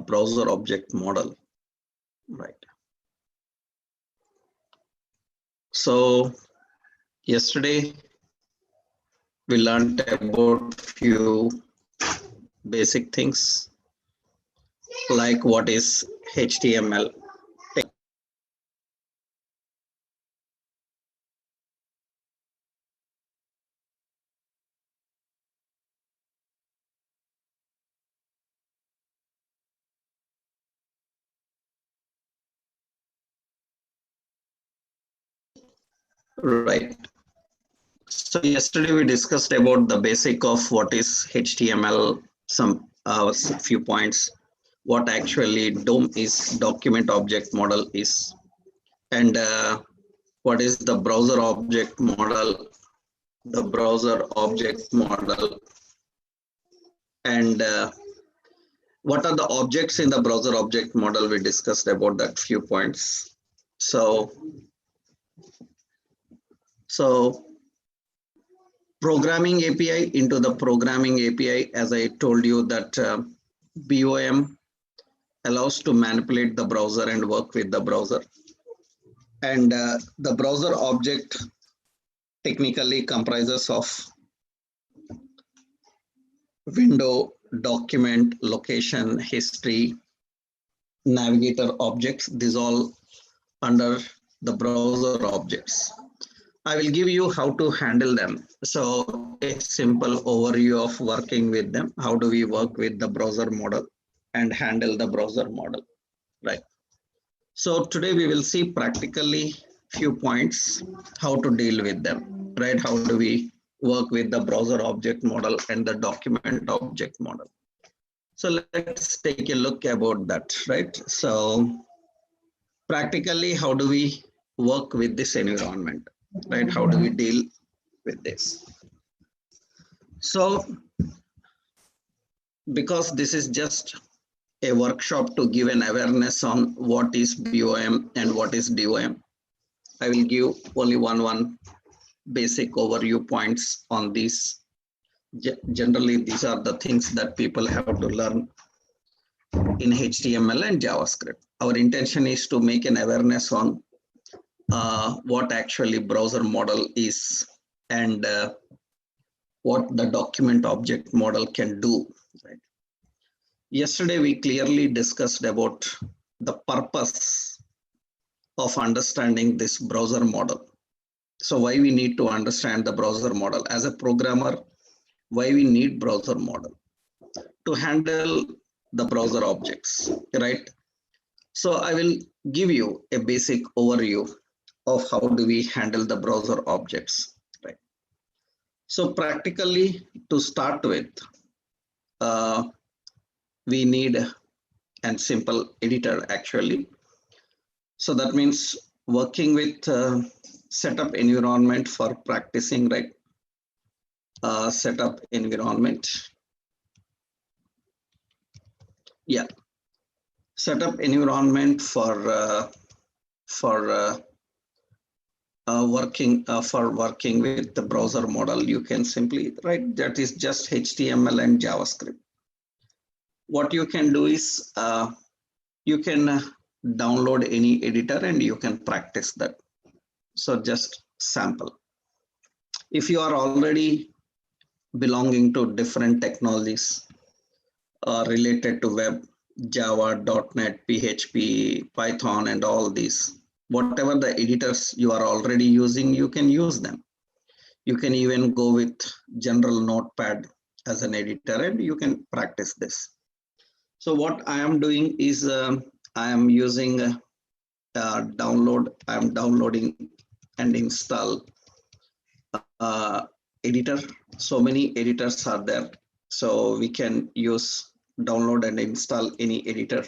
browser object model, right? So yesterday we learned about few basic things like what is HTML. Right. So yesterday we discussed about the basic of what is HTML, some few points, what actually DOM is, document object model is, and what is the browser object model, and what are the objects in the browser object model. We discussed about that few points. So programming API into the programming API, as I told you that BOM allows to manipulate the browser and work with the browser. And the browser object technically comprises of window, document, location, history, navigator objects. These all under the browser objects. I will give you how to handle them. So a simple overview of working with them. How do we work with the browser model and handle the browser model, right? So today we will see practically few points how to deal with them, right? How do we work with the browser object model and the document object model? So let's take a look about that, right? So practically, how do we work with this environment, right? How do we deal with this? So because this is just a workshop to give an awareness on what is BOM and what is DOM, I will give only one basic overview points on these. Generally, these are the things that people have to learn in HTML and JavaScript. Our intention is to make an awareness on what actually browser model is and what the document object model can do, right? Yesterday, we clearly discussed about the purpose of understanding this browser model. So why we need to understand the browser model as a programmer, why we need browser model to handle the browser objects, right? So I will give you a basic overview of how do we handle the browser objects, right? So practically to start with, we need a simple editor actually. So that means working with setup environment for practicing, right? Setup environment. Yeah. Setup environment for working with the browser model. You can simply write that is just HTML and JavaScript. What you can do is you can download any editor and you can practice that. So just sample. If you are already belonging to different technologies related to web, Java, .NET, PHP, Python, and all these, whatever the editors you are already using, you can use them. You can even go with general Notepad as an editor and you can practice this. So what I am doing is I am using download. I am downloading and install editor. So many editors are there. So we can use download and install any editor.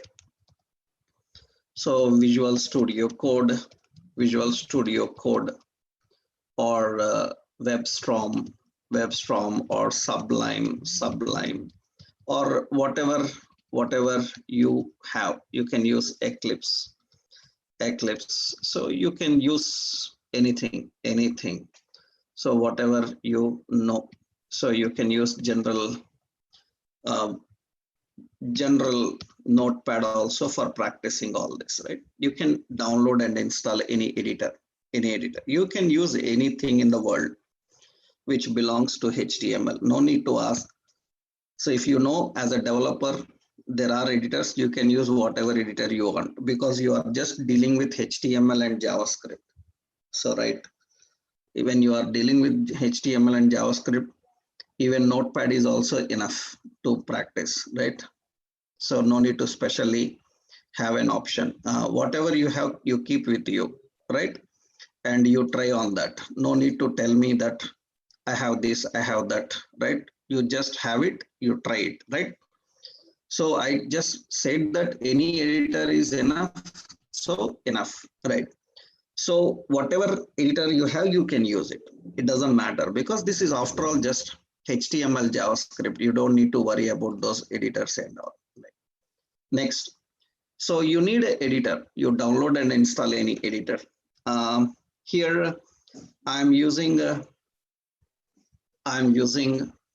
So Visual Studio Code, or WebStorm or Sublime, or whatever you have. You can use Eclipse. So you can use anything. So whatever you know. So you can use general notepad also for practicing all this, right? You can download and install any editor. You can use anything in the world which belongs to HTML. No need to ask. So if you know as a developer, there are editors, you can use whatever editor you want because you are just dealing with HTML and JavaScript. So, right, when you are dealing with HTML and JavaScript, even notepad is also enough to practice, right? So no need to specially have an option. Whatever you have, you keep with you, right? And you try on that. No need to tell me that I have this, I have that, right? You just have it, you try it, right? So I just said that any editor is enough, so enough, right? So whatever editor you have, you can use it. It doesn't matter because this is after all just HTML, JavaScript. You don't need to worry about those editors and all. Next, so you need an editor. You download and install any editor. Here I'm using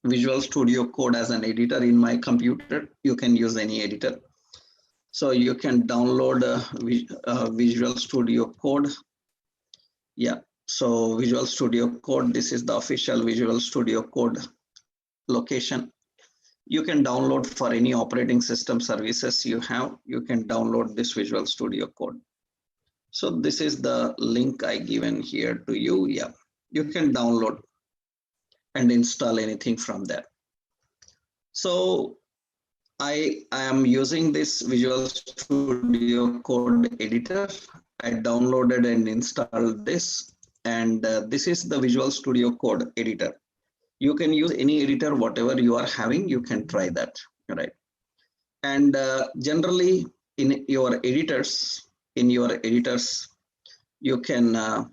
Visual Studio Code as an editor in my computer. You can use any editor. So you can download Visual Studio Code. Yeah, so Visual Studio Code, this is the official Visual Studio Code location. You can download for any operating system services you have. You can download this Visual Studio Code. So this is the link I given here to you. Yeah, you can download and install anything from there. So I am using this Visual Studio Code editor. I downloaded and installed this, and this is the Visual Studio Code editor. You can use any editor, whatever you are having, you can try that, right? And generally in your editors, you can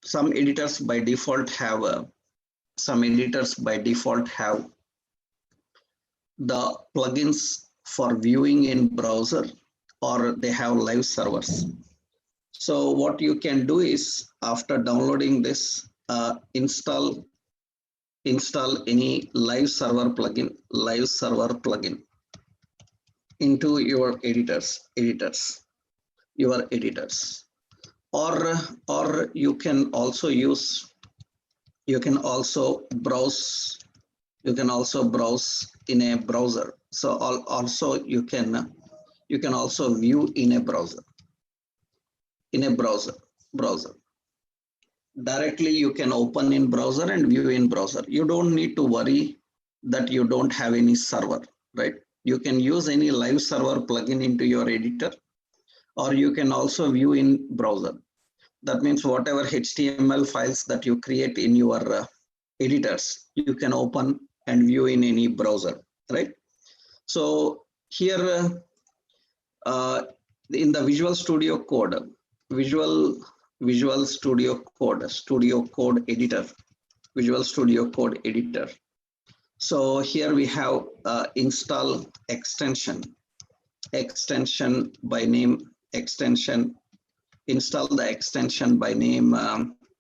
some editors by default have the plugins for viewing in browser, or they have live servers. So what you can do is after downloading this, install any live server plugin into your editors, or you can also browse in a browser. So also you can also view in a browser. Directly you can open in browser and view in browser. You don't need to worry that you don't have any server, right? You can use any live server plugin into your editor, or you can also view in browser. That means whatever HTML files that you create in your editors, you can open and view in any browser, right? So here in the Visual Studio Code, Visual Studio Code editor, Visual Studio Code editor. So here we have install extension by name extension. Install the extension by name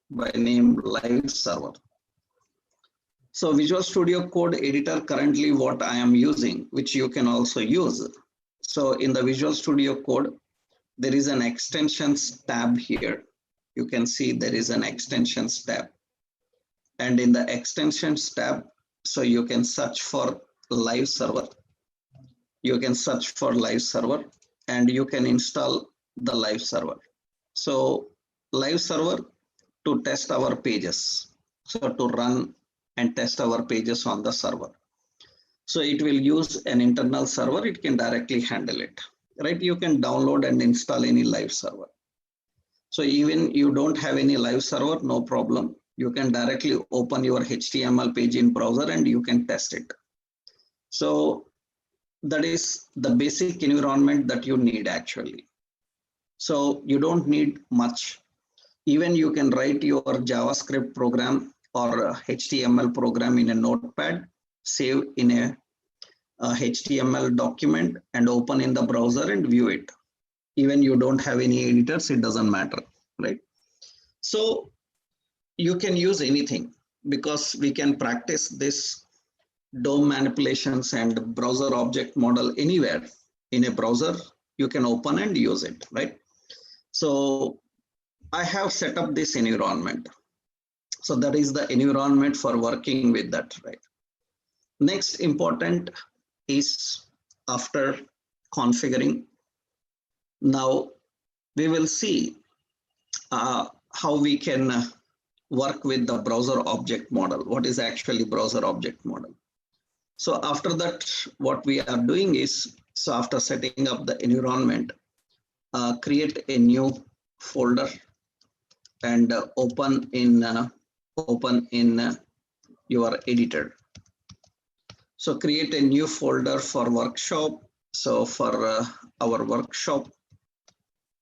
live server. So Visual Studio Code editor currently what I am using, which you can also use. So in the Visual Studio Code, there is an extensions tab here. You can see there is an extensions tab. And in the extensions tab, so you can search for live server. And you can install the live server. So live server to test our pages. So to run and test our pages on the server. So it will use an internal server. It can directly handle it, right? You can download and install any live server. So even you don't have any live server, no problem. You can directly open your HTML page in browser and you can test it. So that is the basic environment that you need actually. So you don't need much. Even you can write your JavaScript program or HTML program in a notepad, save in a HTML document and open in the browser and view it. Even you don't have any editors, it doesn't matter, right? So you can use anything because we can practice this DOM manipulations and browser object model anywhere. in a browser, you can open and use it, right? So I have set up this environment. So that is the environment for working with that, right? Next important is after configuring. Now we will see how we can work with the browser object model. What is actually browser object model? So after that, what we are doing is, so after setting up the environment, create a new folder and open in your editor. So create a new folder for workshop. So for our workshop,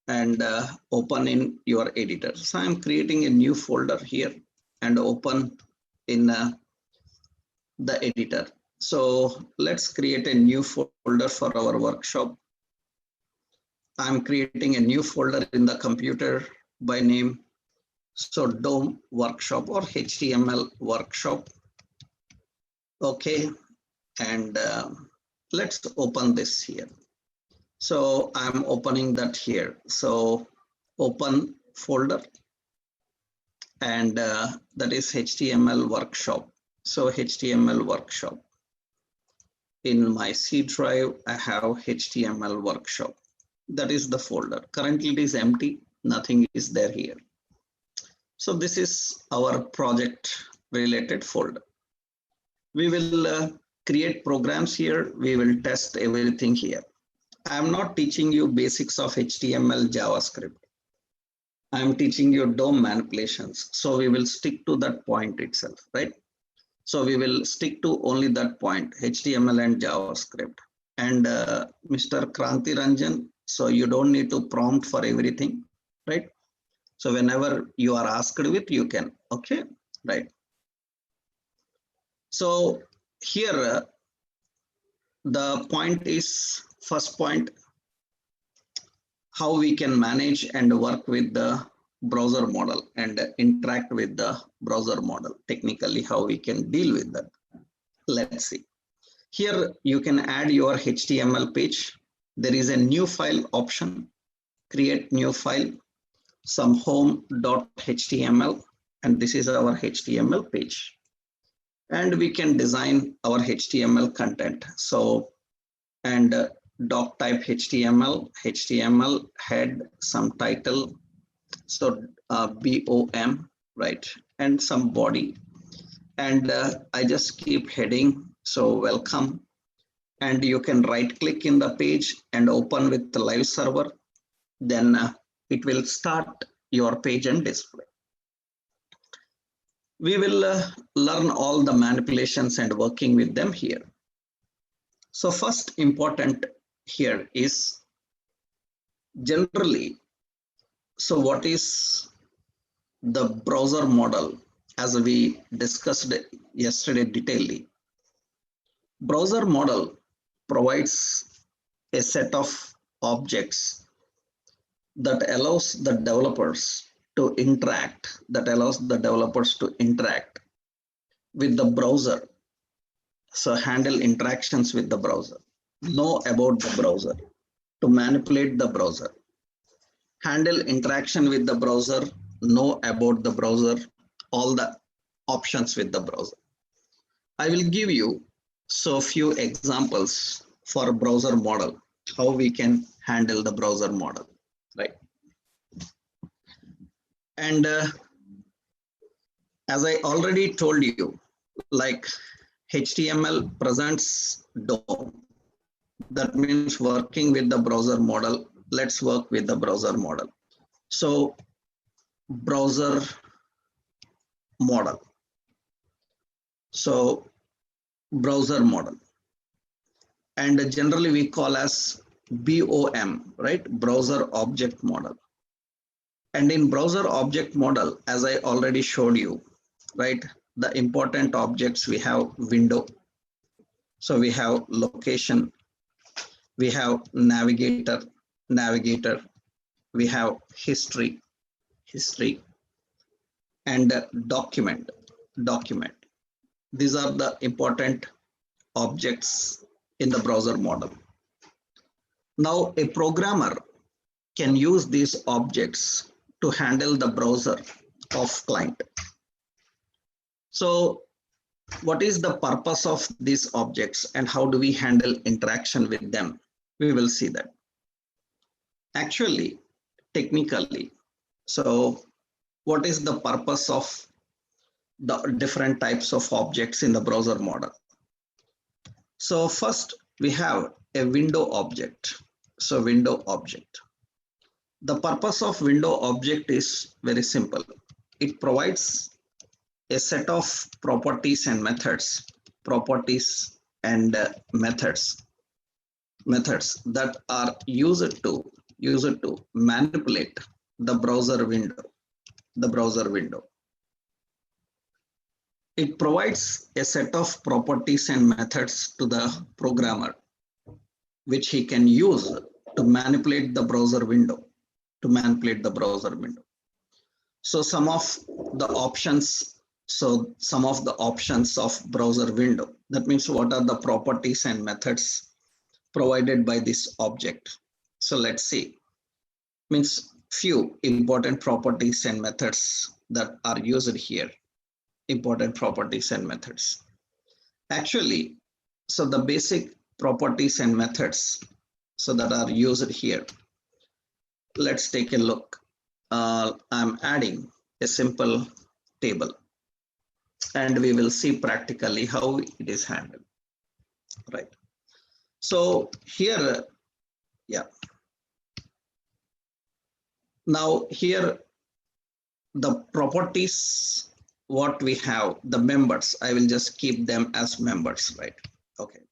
and open in your editor. So I'm creating a new folder here and open in the editor. So let's create a new folder for our workshop. I'm creating a new folder in the computer by name. So DOM workshop or HTML workshop. Okay, and let's open this here. So I'm opening that here. So open folder, and that is HTML workshop. So HTML workshop. In my C drive, I have HTML workshop. That is the folder. Currently it is empty. Nothing is there here. So this is our project related folder. We will create programs here. We will test everything here. I am not teaching you basics of HTML, JavaScript. I am teaching you DOM manipulations. So we will stick to that point itself, right? So we will stick to only that point, HTML and JavaScript. And Mr. Kranti Ranjan, so you don't need to prompt for everything, right? So whenever you are asked with, you can, okay, right? So here, the point is, first point, how we can manage and work with the browser model and interact with the browser model. Technically, how we can deal with that. Let's see. Here you can add your HTML page. There is a new file option, create new file, some home.html, and this is our HTML page. And we can design our HTML content. So, and doc type HTML head, some title, so BOM, right, and some body. And I just keep heading, so welcome. And you can right click in the page and open with the live server. Then it will start your page and display. We will learn all the manipulations and working with them here. So first important here is generally, so what is the browser model as we discussed yesterday detailedly? Browser model provides a set of objects that allows the developers to interact, with the browser. So handle interactions with the browser, know about the browser, to manipulate the browser, handle interaction with the browser, know about the browser, all the options with the browser. I will give you so few examples for browser model, how we can handle the browser model, right? And as I already told you, like HTML presents DOM. That means working with the browser model. Let's work with the browser model. So browser model. So browser model. And generally we call as BOM, right? Browser object model. And in browser object model, as I already showed you, right? The important objects, we have window. So we have location, we have navigator, we have history, and document. These are the important objects in the browser model. Now a programmer can use these objects to handle the browser of client. So what is the purpose of these objects and how do we handle interaction with them? We will see that. Actually, technically, so what is the purpose of the different types of objects in the browser model? So first we have a window object. So window object. The purpose of window object is very simple. It provides a set of properties and methods, methods that are used to manipulate the browser window. It provides a set of properties and methods to the programmer, which he can use to manipulate the browser window. So some of the options of browser window, that means what are the properties and methods provided by this object. So let's see, means few important properties and methods that are used here. Important properties and methods. Actually, so the basic properties and methods so that are used here. Let's take a look. I'm adding a simple table and we will see practically how it is handled, right? So here, yeah. Now here, the properties, what we have, the members, I will just keep them as members, right? Okay.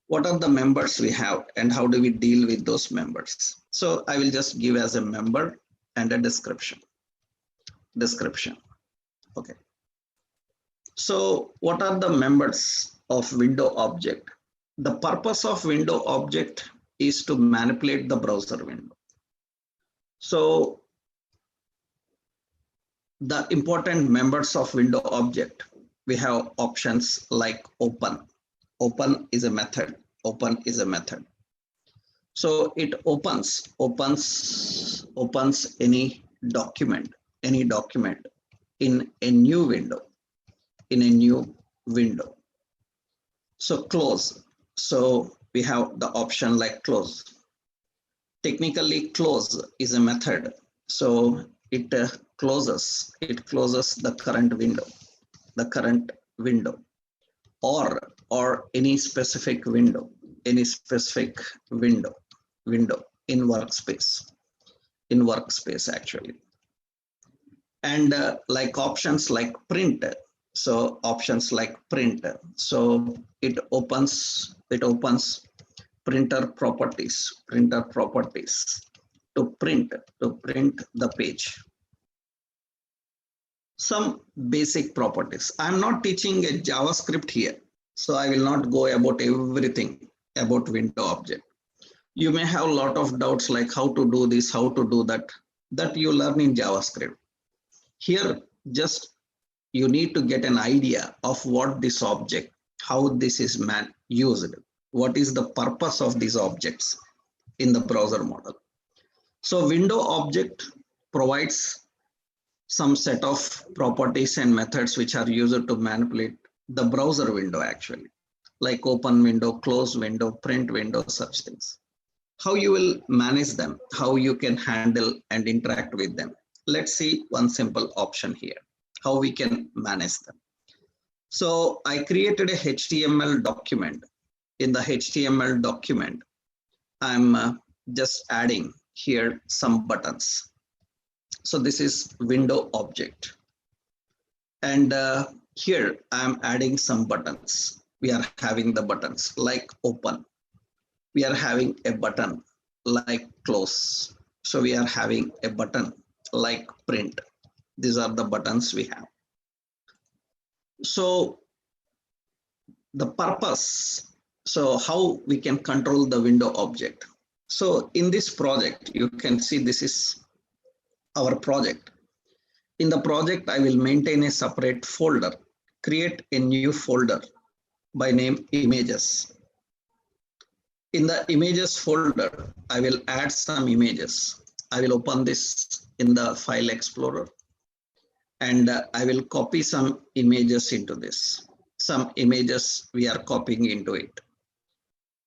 What are the members we have and how do we deal with those members? So I will just give as a member and a description. Okay. So what are the members of window object? The purpose of window object is to manipulate the browser window. So the important members of window object, we have options like open. Open is a method. So it opens any document in a new window. So close. So we have the option like close. Technically, close is a method. So it closes the current window, or any specific window in workspace actually. And like options like print. So options like print. So it opens printer properties to print the page. Some basic properties. I'm not teaching a JavaScript here, so I will not go about everything about window object. You may have a lot of doubts like how to do this, how to do that you learn in JavaScript. Here, just you need to get an idea of what this object, how this is used, what is the purpose of these objects in the browser model. So window object provides some set of properties and methods which are used to manipulate the browser window actually, like open window, close window, print window, such things. How you will manage them, how you can handle and interact with them. Let's see one simple option here, how we can manage them. So I created a HTML document. In the HTML document, I'm just adding here some buttons. So this is window object. And here I'm adding some buttons. We are having the buttons like open. We are having a button like close. So we are having a button like print. These are the buttons we have. So the purpose, so how we can control the window object. So in this project, you can see this is our project. In the project, I will maintain a separate folder, create a new folder by name images. In the images folder, I will add some images. I will open this in the file explorer, and I will copy some images into this. Some images we are copying into it.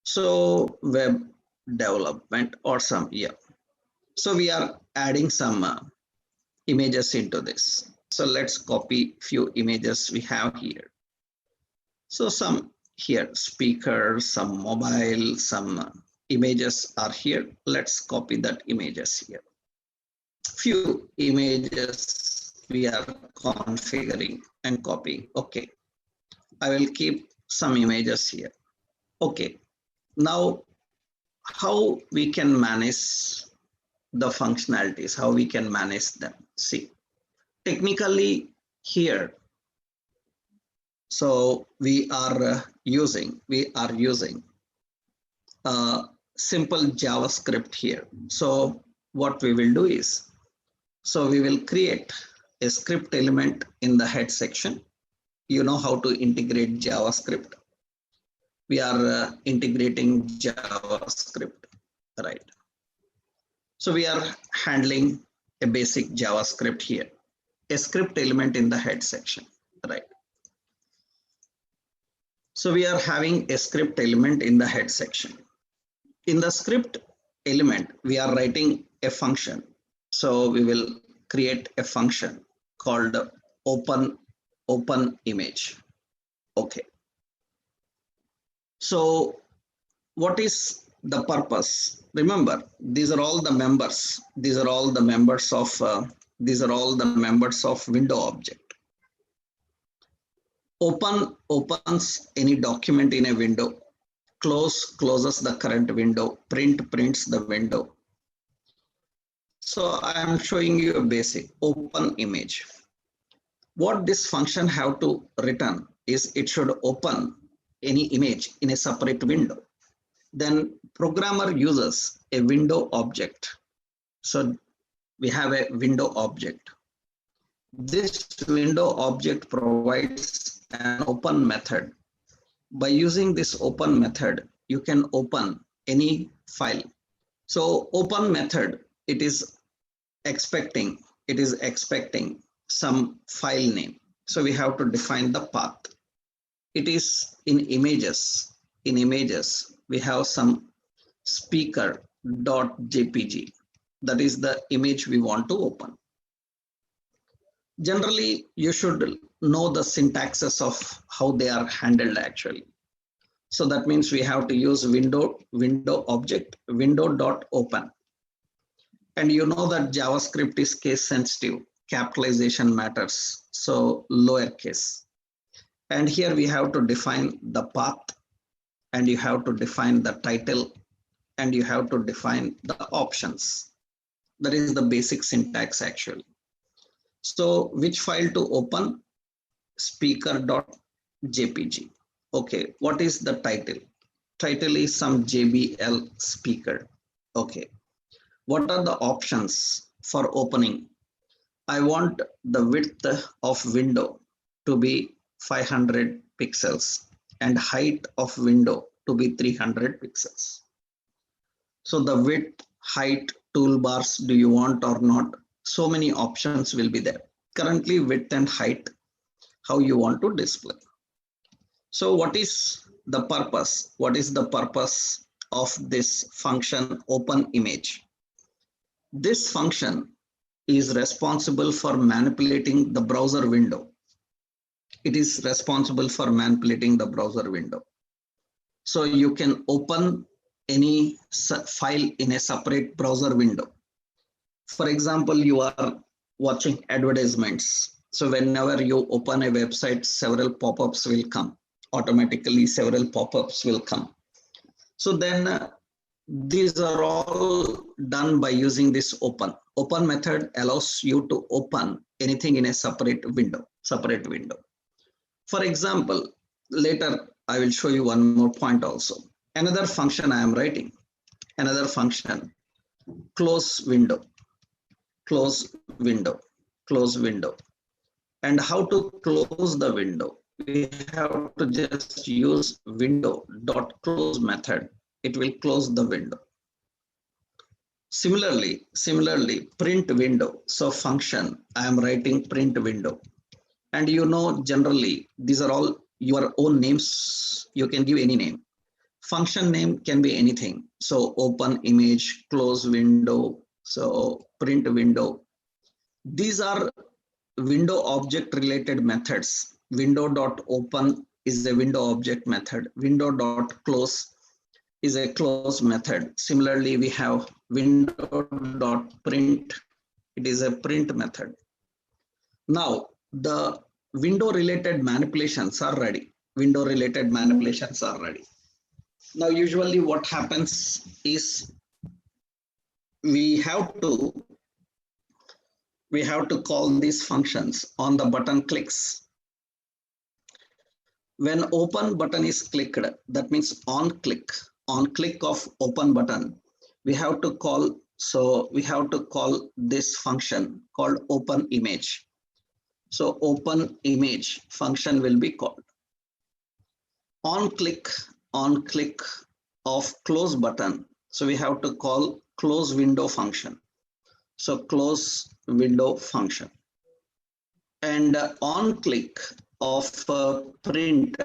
So web development or some, yeah. So we are adding some images into this. So let's copy few images we have here. So some here, speaker, some mobile, some images are here. Let's copy that images here. Few images we are configuring and copying. Okay, I will keep some images here. Okay, now how we can manage the functionalities, how we can manage them. See, technically here, so we are using simple JavaScript here. So what we will do is, so we will create a script element in the head section. You know how to integrate JavaScript. We are integrating JavaScript, right? So we are handling a basic JavaScript here, a script element in the head section, right? So we are having a script element in the head section. In the script element, we are writing a function. So we will create a function called open image. Okay. So what is the purpose? Remember, these are all the members. These are all the members of window object. Open opens any document in a window. Close closes the current window. Print prints the window. So I am showing you a basic open image. What this function have to return is it should open any image in a separate window. Then programmer uses a window object. So we have a window object. This window object provides an open method. By using this open method, you can open any file. So open method, it is expecting some file name. So we have to define the path. It is in images. In images, we have some speaker.jpg. That is the image we want to open. Generally, you should know the syntaxes of how they are handled actually. So that means we have to use window object, window.open. And you know that JavaScript is case sensitive, capitalization matters, so lowercase. And here we have to define the path, and you have to define the title, and you have to define the options. That is the basic syntax actually. So which file to open? Speaker.jpg. Okay, what is the title? Title is some JBL speaker. Okay. What are the options for opening? I want the width of window to be 500 pixels and height of window to be 300 pixels. So the width, height, toolbars, do you want or not? So many options will be there. Currently width and height, how you want to display. So what is the purpose? What is the purpose of this function open image? This function is responsible for manipulating the browser window. It is responsible for manipulating the browser window. So you can open any file in a separate browser window. For example, you are watching advertisements. So whenever you open a website, several pop-ups will come. Automatically, several pop-ups will come. So then these are all done by using this open. Open method allows you to open anything in a separate window. For example, later I will show you one more point also. Another function I am writing. Another function, close window. And how to close the window? We have to just use window.close method it will close the window. Similarly, print window. So function, I am writing print window. And generally, these are all your own names. You can give any name. Function name can be anything. So open image, close window, so print window. These are window object related methods. Window.open is a window object method. Window.close is a close method. Similarly, we have window.print. It is a print method. Now, the window related manipulations are ready. Window related manipulations are ready. Now, usually what happens is we have to call these functions on the button clicks. When open button is clicked, that means on click of open button, we have to call this function called open image. So open image function will be called. On click of close button, so we have to call close window function. So close window function. And on click of print,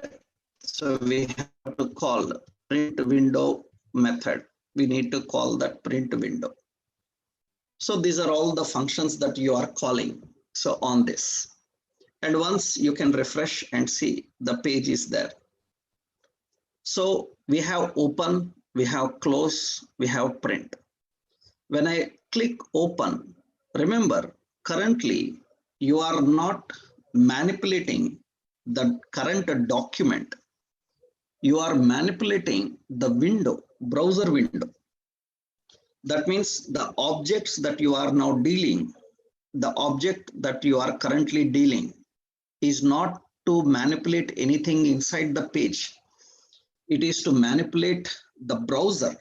so we have to call print window method. We need to call that print window. So these are all the functions that you are calling. So on this, and once you can refresh and see the page is there. So we have open, we have close, we have print. When I click open, remember, currently you are not manipulating the current document. You are manipulating the window, browser window. That means the objects that you are now dealing, the object that you are currently dealing is not to manipulate anything inside the page. It is to manipulate the browser.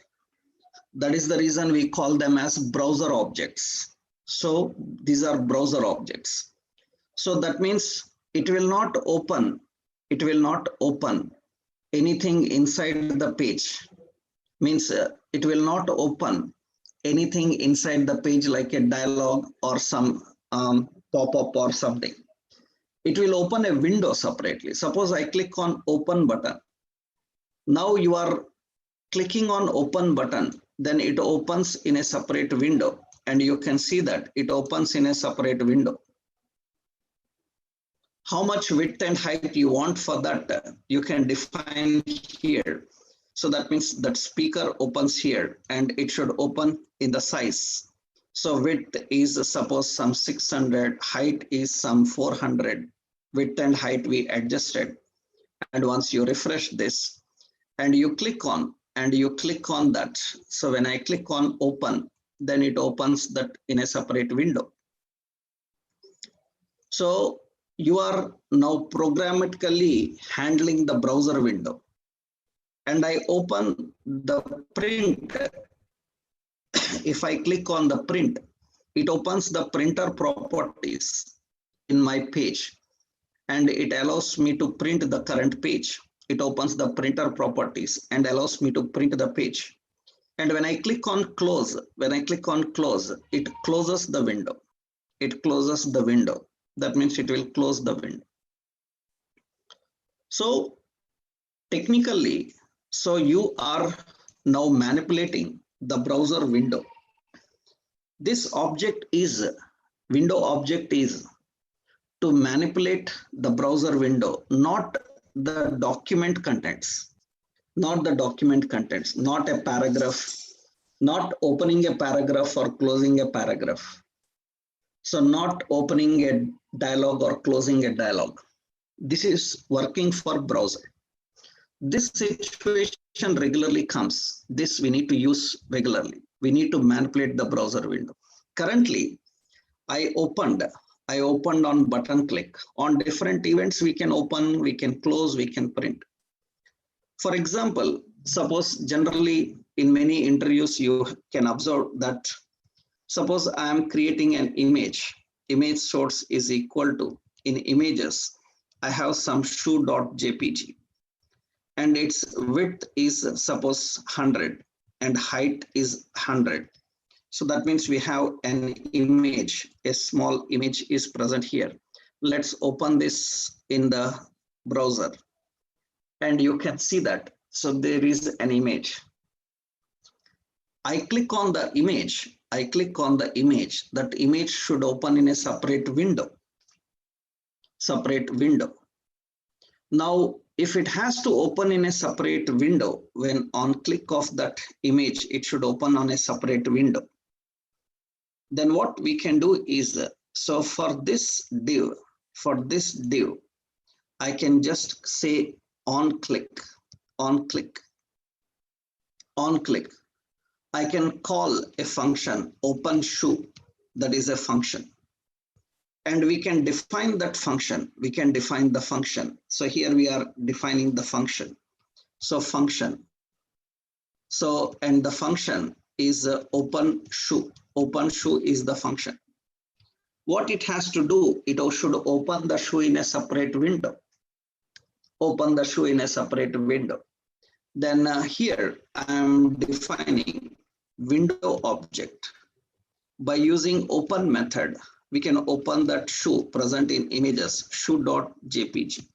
That is the reason we call them as browser objects. So these are browser objects. So that means it will not open anything inside the page. Means it will not open anything inside the page like a dialog or some pop-up or something. It will open a window separately. Suppose I click on open button. Now you are clicking on open button, then it opens in a separate window, and you can see that it opens in a separate window. How much width and height you want for that, you can define here. So that means that speaker opens here and it should open in the size. So width is suppose some 600, height is some 400. Width and height we adjusted. And once you refresh this and you click on that. So when I click on open, then it opens that in a separate window. So you are now programmatically handling the browser window. And I open the print. If I click on the print, it opens the printer properties in my page. And it allows me to print the current page. It opens the printer properties and allows me to print the page. And when I click on close, it closes the window. It closes the window. That means it will close the window. So technically, so you are now manipulating the browser window. This window object is to manipulate the browser window, not the document contents, not a paragraph, not opening a paragraph or closing a paragraph. So not opening a dialog or closing a dialog. This is working for browser. This situation regularly comes. This we need to use regularly. We need to manipulate the browser window. Currently, I opened on button click. On different events, we can open, we can close, we can print. For example, suppose generally in many interviews, you can observe that suppose I am creating an image source is equal to, in images, I have some shoe.jpg. and its width is suppose 100 and height is 100. So that means we have an image, a small image is present here. Let's open this in the browser and you can see that. So there is an image. I click on the image. I click on the image. That image should open in a separate window. Separate window. Now, if it has to open in a separate window, when on click of that image, it should open on a separate window. Then what we can do is, so for this div, I can just say on click, on click, on click. I can call a function open shoe, that is a function. And we can define that function. We can define the function. So here we are defining the function. So function. So, and the function is open shoe. Open shoe is the function. What it has to do, it should open the shoe in a separate window. Open the shoe in a separate window. Then here I am defining window object. By using open method, we can open that shoe present in images, shoe.jpg.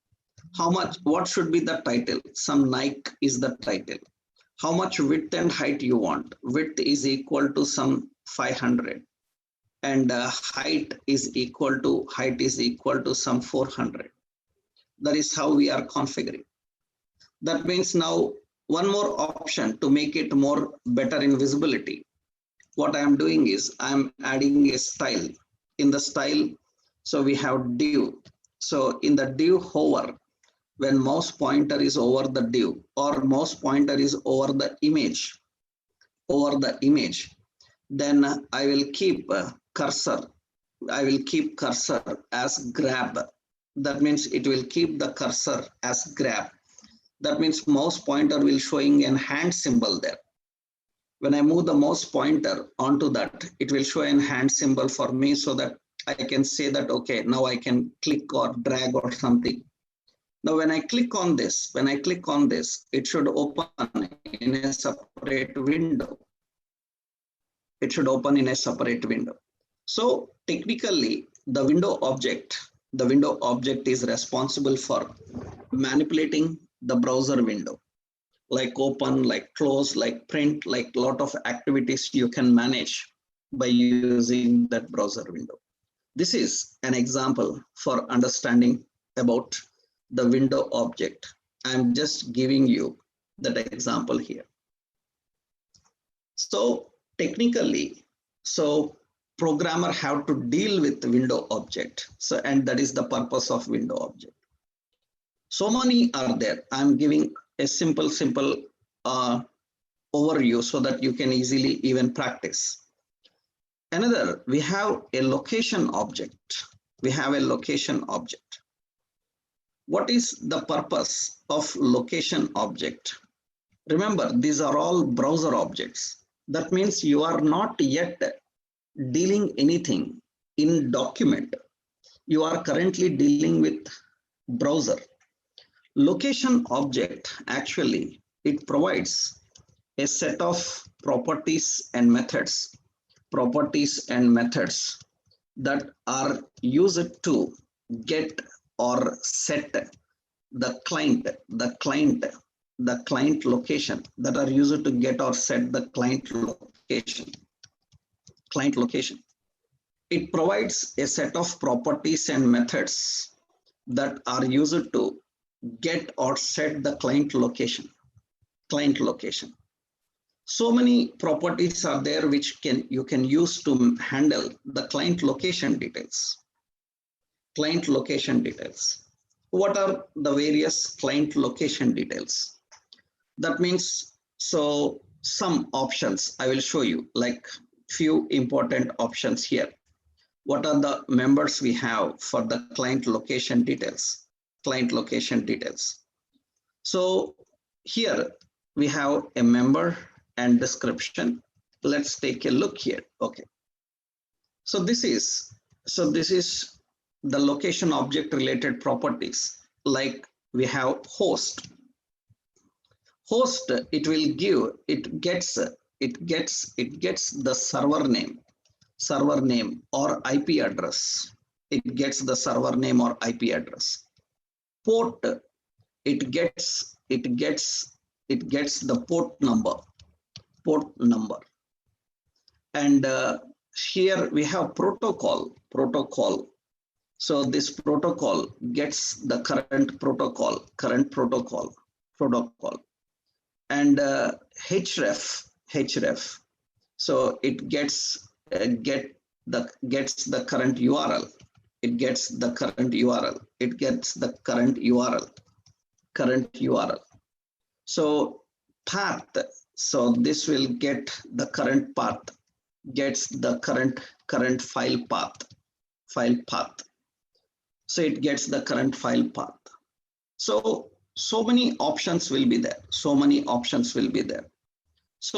How much, what should be the title? Some Nike is the title. How much width and height you want? Width is equal to some 500 and height is equal to some 400. That is how we are configuring. That means now one more option to make it more better in visibility. What I am doing is I am adding a style. In the style, so we have div. So in the div hover, when mouse pointer is over the div or mouse pointer is over the image, then I will keep cursor. I will keep cursor as grab. That means it will keep the cursor as grab. That means mouse pointer will showing an hand symbol there. When I move the mouse pointer onto that, it will show an hand symbol for me so that I can say that, okay, now I can click or drag or something. Now, when I click on this, it should open in a separate window. It should open in a separate window. So technically, the window object is responsible for manipulating the browser window, like open, like close, like print, like a lot of activities you can manage by using that browser window. This is an example for understanding about the window object. I'm just giving you that example here. So technically, so programmer have to deal with the window object. So, and that is the purpose of window object. So many are there. I'm giving a simple overview so that you can easily even practice. Another, we have a location object. We have a location object. What is the purpose of location object? Remember, these are all browser objects. That means you are not yet dealing anything in document. You are currently dealing with browser. Location object, actually, it provides a set of properties and methods that are used to get or set the client location, that are used to get or set the client location. It provides a set of properties and methods that are used to get or set the client location. So many properties are there which you can use to handle the client location details. What are the various client location details? That means, so some options I will show you, like few important options here. What are the members we have for the client location details? So here we have a member and description. Let's take a look here. Okay. So this is the location object related properties. Like we have host. Host, it will give, it gets the server name or IP address. It gets the server name or IP address. Port, it gets the port number. And here we have protocol. So this protocol gets the current protocol. And href, so it gets the current URL. It gets the current URL. So path, so this will get the current path, gets the current file path. So it gets the current file path. So many options will be there. So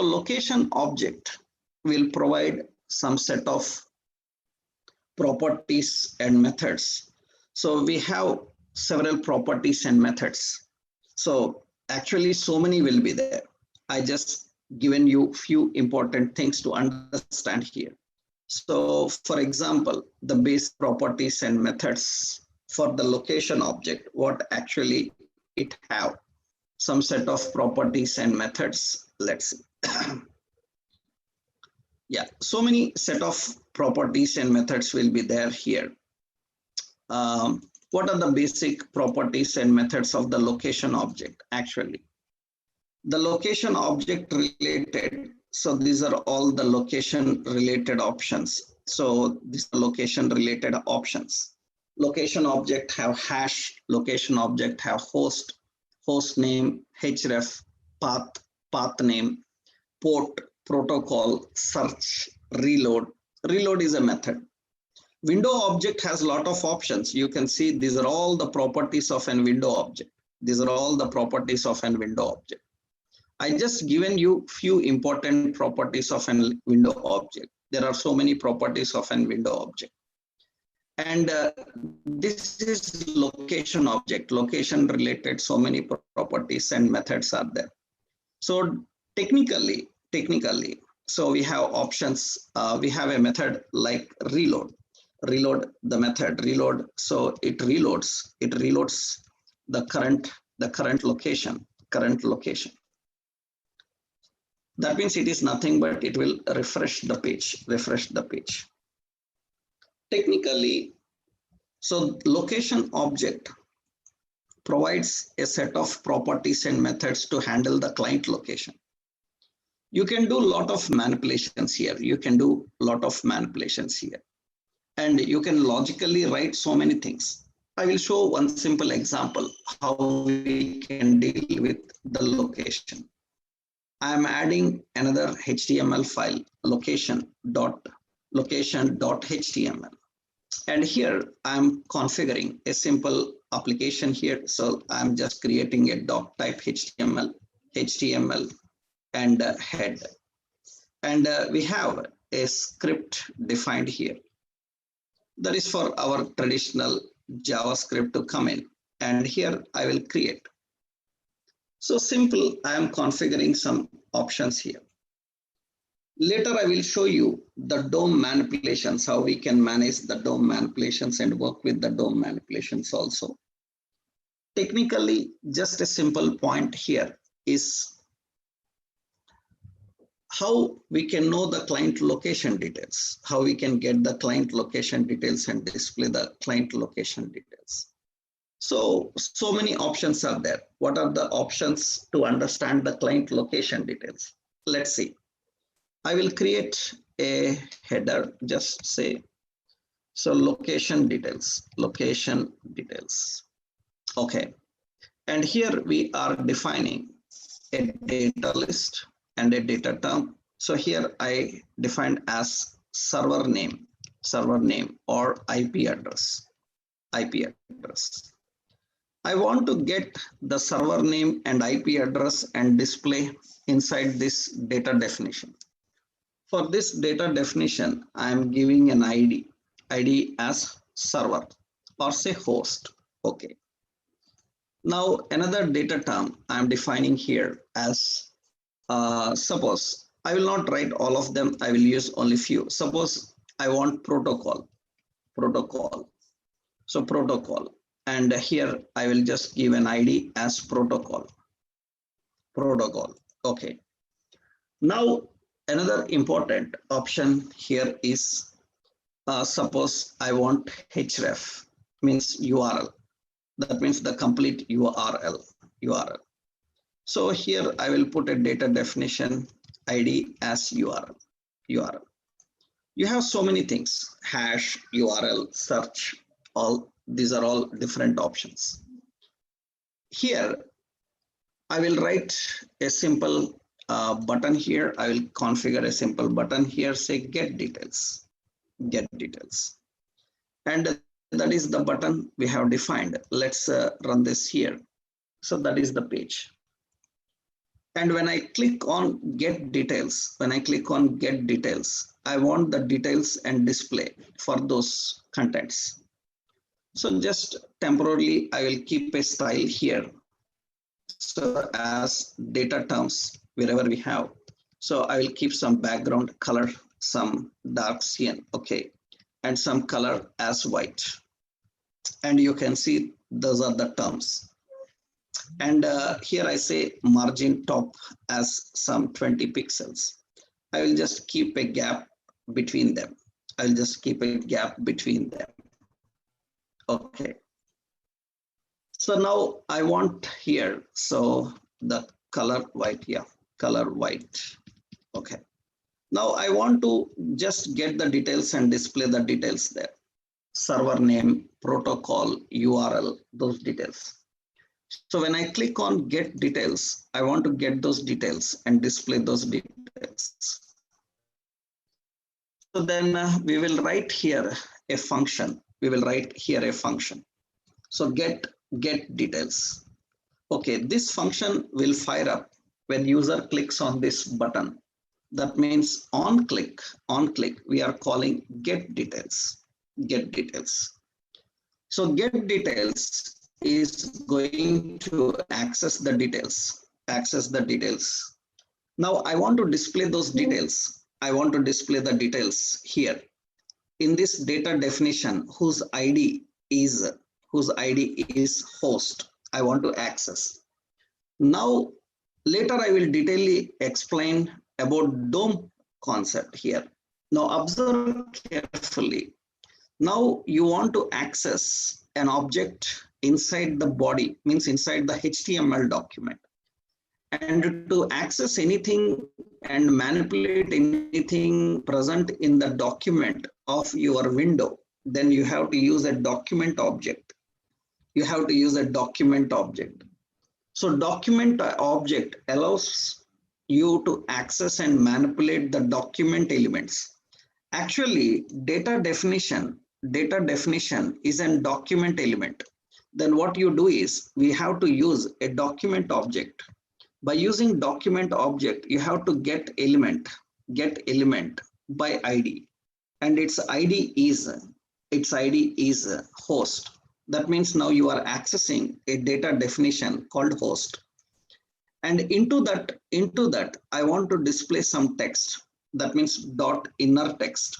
location object will provide some set of properties and methods. So we have several properties and methods. So actually so many will be there. I just given you few important things to understand here. So for example, the base properties and methods for the location object, what actually it have, some set of properties and methods. Let's see. Yeah, so many set of properties and methods will be there here. What are the basic properties and methods of the location object? Actually, the location object related, so these are all the location related options. So these are location related options. Location object have hash, location object have host name, href, path name, port, protocol, search, reload. Reload is a method. Window object has a lot of options. You can see these are all the properties of an window object. I just given you few important properties of an window object. There are so many properties of an window object. And this is location object, location related, so many properties and methods are there. So technically, so we have options. We have a method like reload, the method reload. So it reloads the current location. That means it is nothing but it will refresh the page. Technically, so location object provides a set of properties and methods to handle the client location. You can do a lot of manipulations here. And you can logically write so many things. I will show one simple example how we can deal with the location. I am adding another HTML file, location.html. And here I'm configuring a simple application here. So I'm just creating a doc type HTML and head. And we have a script defined here. That is for our traditional JavaScript to come in. And here I will create. So simple, I am configuring some options here. Later, I will show you the DOM manipulations, how we can manage the DOM manipulations and work with the DOM manipulations also. Technically, just a simple point here is how we can know the client location details, how we can get the client location details and display the client location details. So many options are there. What are the options to understand the client location details? Let's see. I will create a header, just say, so location details. Okay. And here we are defining a data list and a data term. So here I defined as server name or IP address. I want to get the server name and IP address and display inside this data definition. For this data definition, I am giving an ID as server or say host. Okay. Now another data term I'm defining here as suppose I will not write all of them. I will use only few. Suppose I want protocol. So protocol, and here I will just give an ID as protocol. Okay. Now another important option here is suppose I want href, means URL. That means the complete URL. So here I will put a data definition ID as URL. You have so many things, hash, URL, search, all these are all different options. Here I will write a simple button here. I will configure a simple button here, say get details. And that is the button we have defined. Let's run this here. So that is the page. And when I click on get details, I want the details and display for those contents. So just temporarily, I will keep a style here. So as data terms, wherever we have. So I will keep some background color, some dark cyan, okay, and some color as white. And you can see those are the terms. And here I say margin top as some 20 pixels. I will just keep a gap between them. Okay. So now I want here, so the color white, color white. Okay. Now I want to just get the details and display the details there. Server name, protocol, URL, those details. So when I click on get details, I want to get those details and display those details. So then we will write here a function. So get details. Okay, this function will fire up when user clicks on this button. That means on click, we are calling get details. So get details is going to access the details. Now I want to display those details. I want to display the details here in this data definition whose ID is host. I want to access. Now later I will detailedly explain about DOM concept here. Now observe carefully. Now you want to access an object inside the body, means inside the HTML document. And to access anything and manipulate anything present in the document of your window, then you have to use a document object. So document object allows you to access and manipulate the document elements. Actually, data definition is a document element. Then what you do is we have to use a document object. By using document object, you have to get element by ID, and its ID is host. That means now you are accessing a data definition called host. And into that, I want to display some text. That means dot inner text.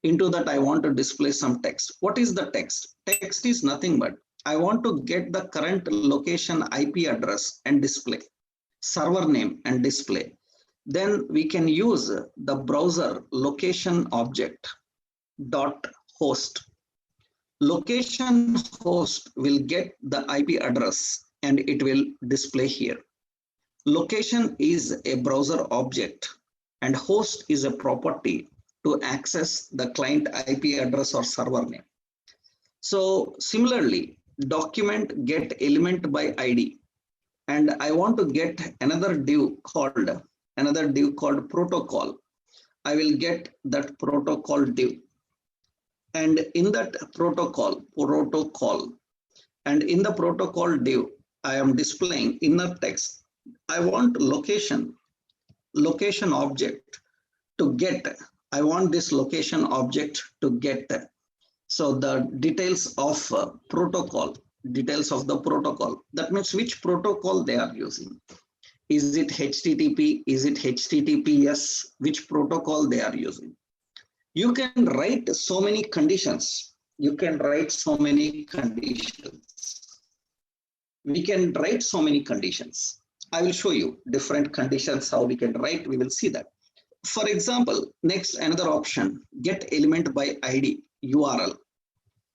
Into that, I want to display some text. What is the text? Text is nothing but I want to get the current location IP address and display, server name and display. Then we can use the browser location object dot host. Location host will get the IP address and it will display here. Location is a browser object and host is a property to access the client IP address or server name. So similarly, document get element by ID, and I want to get another div called protocol. I will get that protocol div, and in that protocol, and in the protocol div, I am displaying inner text. I want location object to get. I want this location object to get. So the details of protocol details of the protocol. That means which protocol they are using. Is it HTTP? Is it HTTPS? Which protocol they are using? You can write so many conditions. You can write so many conditions. We can write so many conditions. I will show you different conditions, how we can write. We will see that. For example, next another option, get element by ID, URL.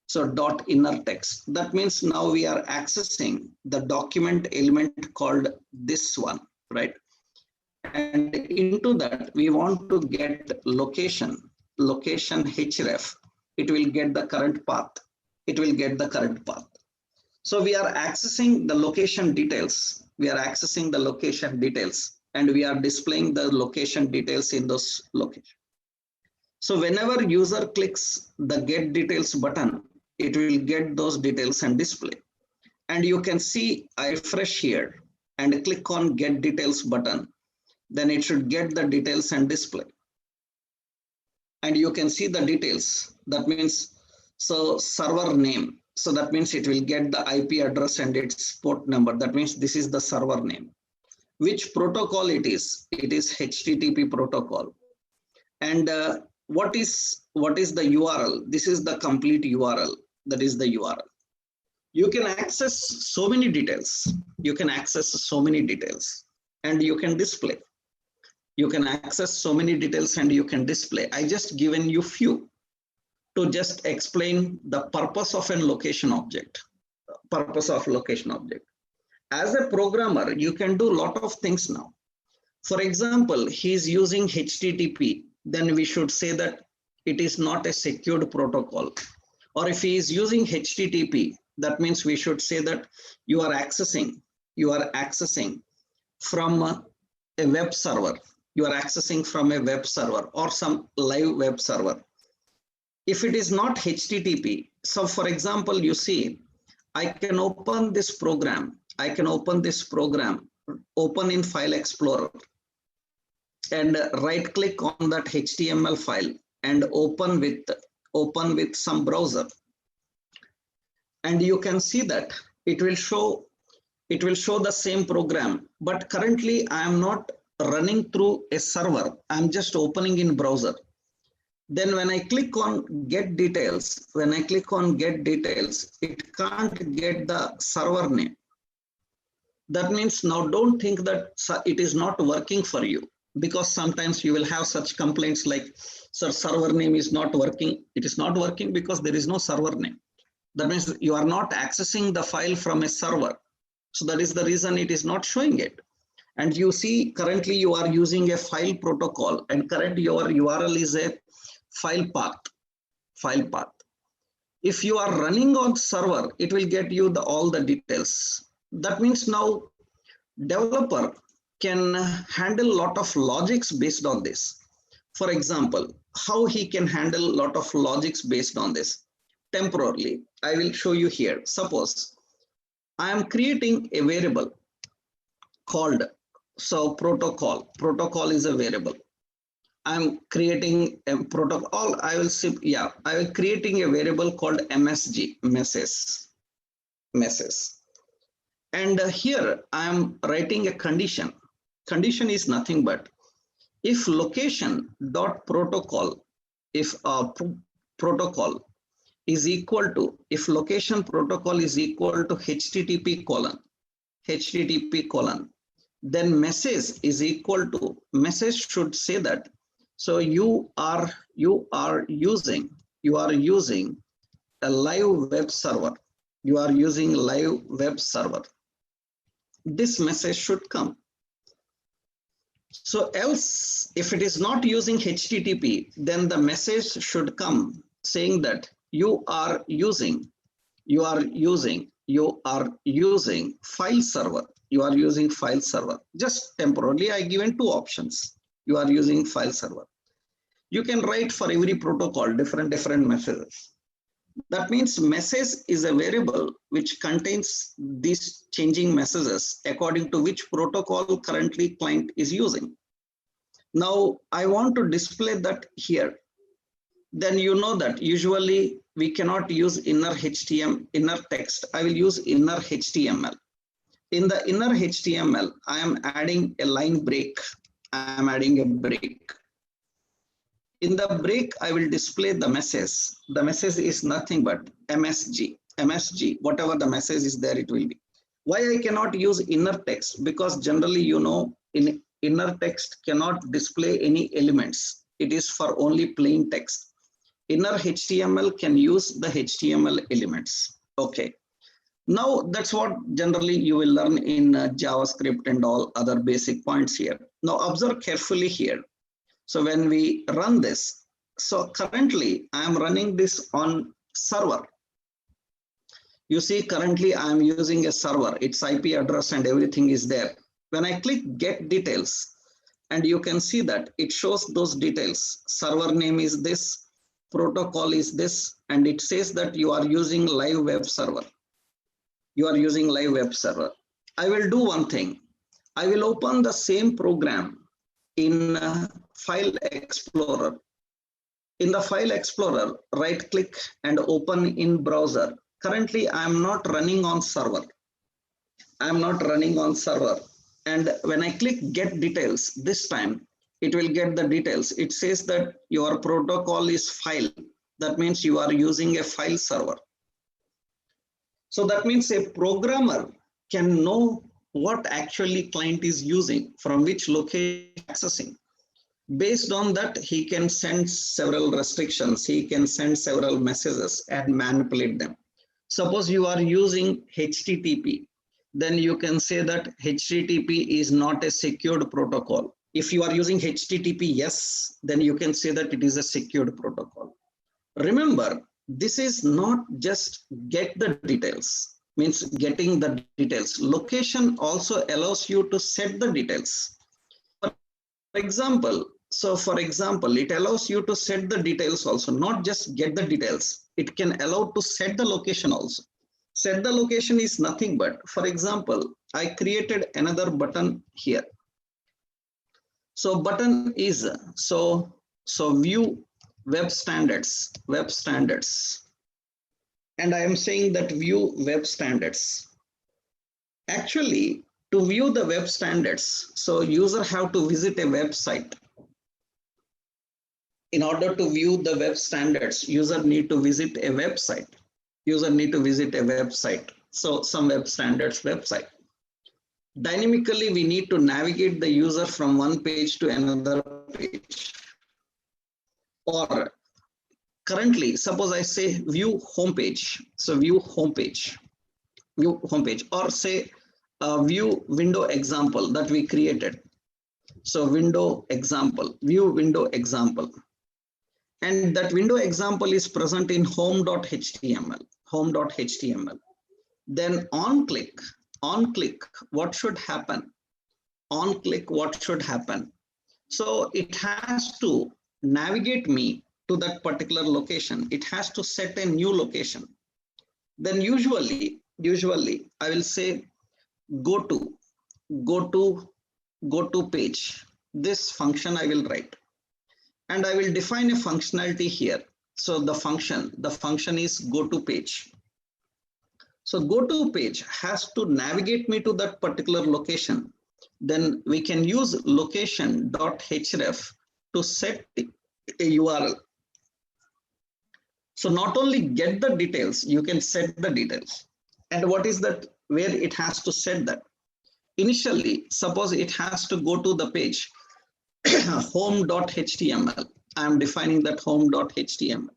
So dot inner text. That means now we are accessing the document element called this one, right? And into that, we want to get location href. It will get the current path. It will get the current path. So we are accessing the location details. We are accessing the location details, and we are displaying the location details in those locations. So whenever user clicks the get details button, it will get those details and display. And you can see, I refresh here and click on get details button, then it should get the details and display. And you can see the details. That means, so server name. So that means it will get the IP address and its port number. That means this is the server name. Which protocol it is? It is HTTP protocol. And what is the URL? This is the complete URL. That is the URL. You can access so many details. You can access so many details, and you can display. You can access so many details and you can display. I just given you few to just explain the purpose of a location object. Purpose of location object. As a programmer, you can do a lot of things now. For example, he is using HTTP. Then we should say that it is not a secured protocol. Or if he is using HTTP, that means we should say that you are accessing from a web server. You are accessing from a web server or some live web server. If it is not HTTP, so for example, you see, I can open this program. I can open this program, open in File Explorer, and right click on that HTML file and open with some browser. And you can see that it will show the same program, but currently I am not running through a server. I'm just opening in browser. Then when I click on get details, it can't get the server name. That means now don't think that it is not working for you, because sometimes you will have such complaints like, sir, server name is not working. It is not working because there is no server name. That means you are not accessing the file from a server. So that is the reason it is not showing it. And you see currently you are using a file protocol, and current your URL is a file path. If you are running on server, it will get you all the details. That means now developer can handle a lot of logics based on this. For example, how he can handle a lot of logics based on this. Temporarily, I will show you here. Suppose I am creating a variable called, so protocol is a variable. I'm creating a protocol. I will creating a variable called MSG, message. And here I am writing a condition. Condition is nothing but if location dot protocol, if protocol is equal to, if location protocol is equal to HTTP colon, then message is equal to, message should say that, so you are using a live web server. You are using live web server. This message should come. So else, if it is not using HTTP, then the message should come saying that you are using file server. You are using file server. Just temporarily, I given two options. You are using file server. You can write for every protocol different messages. That means message is a variable which contains these changing messages according to which protocol currently client is using. Now I want to display that here. then you know that usually we cannot use inner HTML, inner text. I will use inner HTML. In the inner HTML, I am adding a line break. I am adding a break. In the break, I will display the message. The message is nothing but MSG. MSG, whatever the message is there, it will be. Why I cannot use inner text? Because generally, you know, in inner text cannot display any elements. It is for only plain text. Inner HTML can use the HTML elements. Okay. Now that's what generally you will learn in JavaScript and all other basic points here. Now observe carefully here. So when we run this, so currently I am running this on server. You see, currently I am using a server, its IP address and everything is there. When I click get details, and you can see that it shows those details. Server name is this, protocol is this, and it says that you are using live web server. You are using live web server. I will do one thing. I will open the same program in File Explorer. In the File Explorer, right click and open in browser. Currently, I am not running on server. I am not running on server. And when I click get details, this time it will get the details. It says that your protocol is file. That means you are using a file server. So that means a programmer can know what actually client is using, from which location accessing. Based on that, he can send several restrictions. He can send several messages and manipulate them. Suppose you are using HTTP, then you can say that HTTP is not a secured protocol. If you are using HTTP, yes, then you can say that it is a secured protocol. Remember, this is not just get the details, means getting the details. Location also allows you to set the details. For example, it allows you to set the details also, not just get the details. It can allow to set the location also. Set the location is nothing but, for example, I created another button here. So button is, so view web standards. And I am saying that view web standards. Actually, to view the web standards, so user have to visit a website. In order to view the web standards, user need to visit a website. So some web standards website. Dynamically, we need to navigate the user from one page to another page. Or currently, suppose I say view homepage. So view homepage, or say view window example that we created. So window example, view window example. And that window example is present in home.html. Then on click, what should happen? So it has to navigate me to that particular location. It has to set a new location. Then usually I will say go to page. This function I will write. And I will define a functionality here. So the function is go to page. So go to page has to navigate me to that particular location. Then we can use location.href to set a URL. So not only get the details, you can set the details. And what is that, where it has to set that? Initially, suppose it has to go to the page home.html. I am defining that home.html.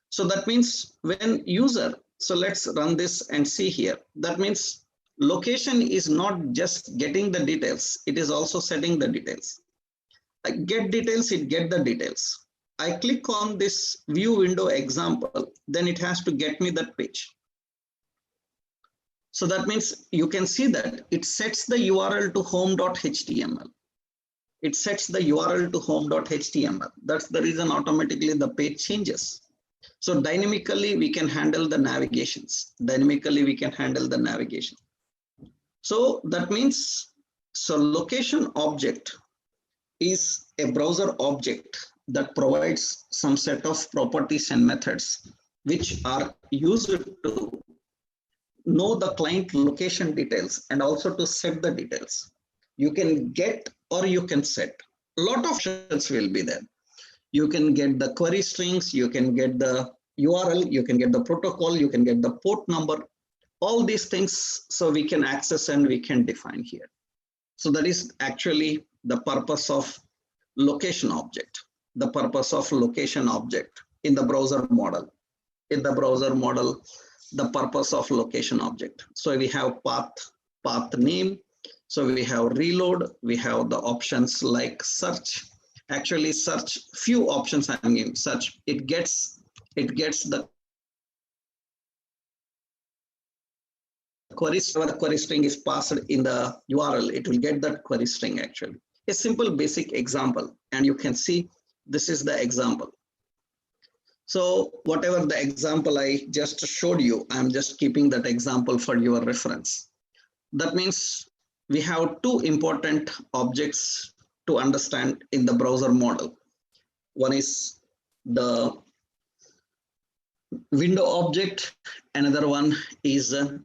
So that means when user, so let's run this and see here. That means location is not just getting the details, it is also setting the details. I get details, it get the details. I click on this view window example, then it has to get me that page. So that means you can see that it sets the URL to home.html. It sets the URL to home.html. That's the reason automatically the page changes. So dynamically we can handle the navigations. So that means, so location object is a browser object that provides some set of properties and methods which are used to know the client location details and also to set the details. You can get or you can set. A lot of options will be there. You can get the query strings, you can get the URL, you can get the protocol, you can get the port number, all these things so we can access and we can define here. So that is actually the purpose of location object, the purpose of location object in the browser model. In the browser model, the purpose of location object. So we have path name. So we have reload, we have the options like search. Actually search, few options I'm giving. Search, it gets the query, the query string is passed in the URL, it will get that query string actually. A simple basic example, and you can see this is the example. So whatever the example I just showed you, I'm just keeping that example for your reference. That means we have two important objects to understand in the browser model. One is the window object, another one is the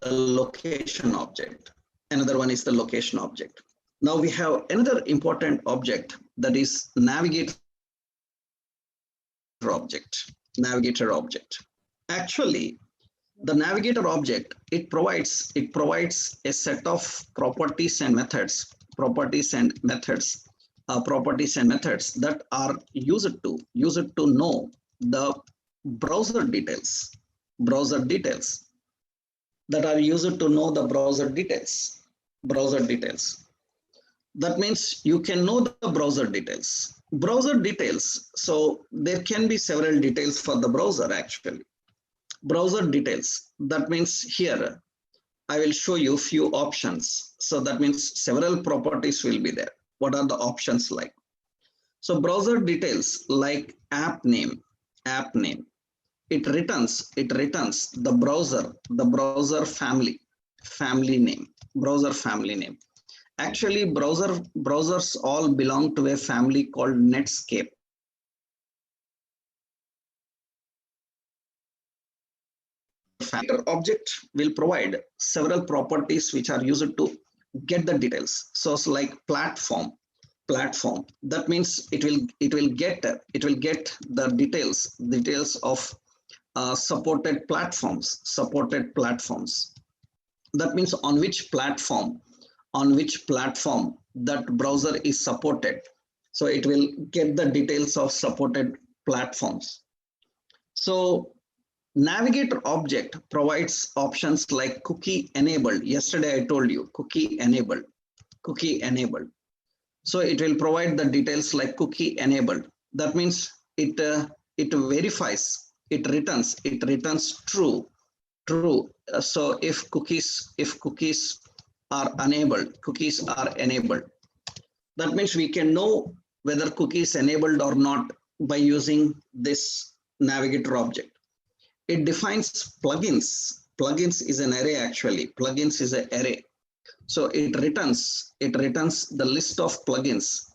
location object. Another one is the location object. Now we have another important object, that is navigator object. Navigator object. Actually, the navigator object, it provides a set of properties and methods that are used to know the browser details that are used to know the browser details. That means you can know the browser details. So there can be several details for the browser actually. Browser details, that means here I will show you few options. So that means several properties will be there. What are the options like? So browser details like app name. It returns the browser family name. Actually, browsers all belong to a family called Netscape. Object will provide several properties which are used to get the details. So it's like platform. That means it will get the details of supported platforms. That means on which platform that browser is supported. So it will get the details of supported platforms. So navigator object provides options like cookie enabled. Yesterday I told you cookie enabled. So it will provide the details like cookie enabled. That means it verifies, it returns true. So if cookies are enabled, that means we can know whether cookie is enabled or not by using this navigator object. It defines plugins. Plugins is an array actually. Plugins is an array. So it returns the list of plugins.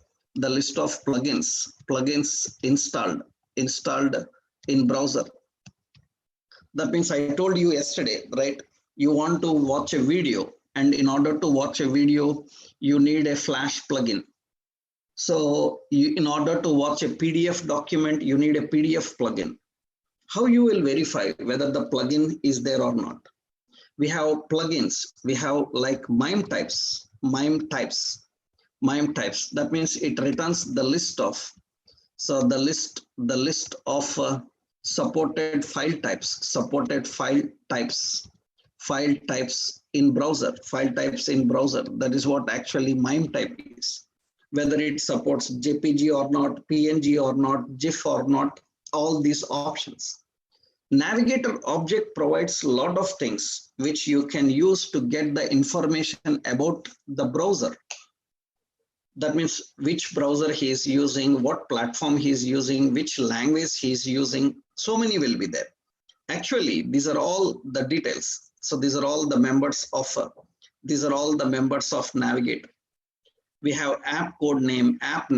Plugins installed in browser. That means I told you yesterday, right? You want to watch a video, and in order to watch a video, you need a Flash plugin. So in order to watch a PDF document, you need a PDF plugin. How you will verify whether the plugin is there or not? We have plugins. We have like MIME types. That means it returns the list of. So the list of supported file types. File types in browser. That is what actually MIME type is. Whether it supports JPG or not, PNG or not, GIF or not, all these options. Navigator object provides a lot of things which you can use to get the information about the browser. That means which browser he is using, what platform he is using, which language he is using. So many will be there. Actually, these are all the details. So these are all the members of Navigator. We have app code name, app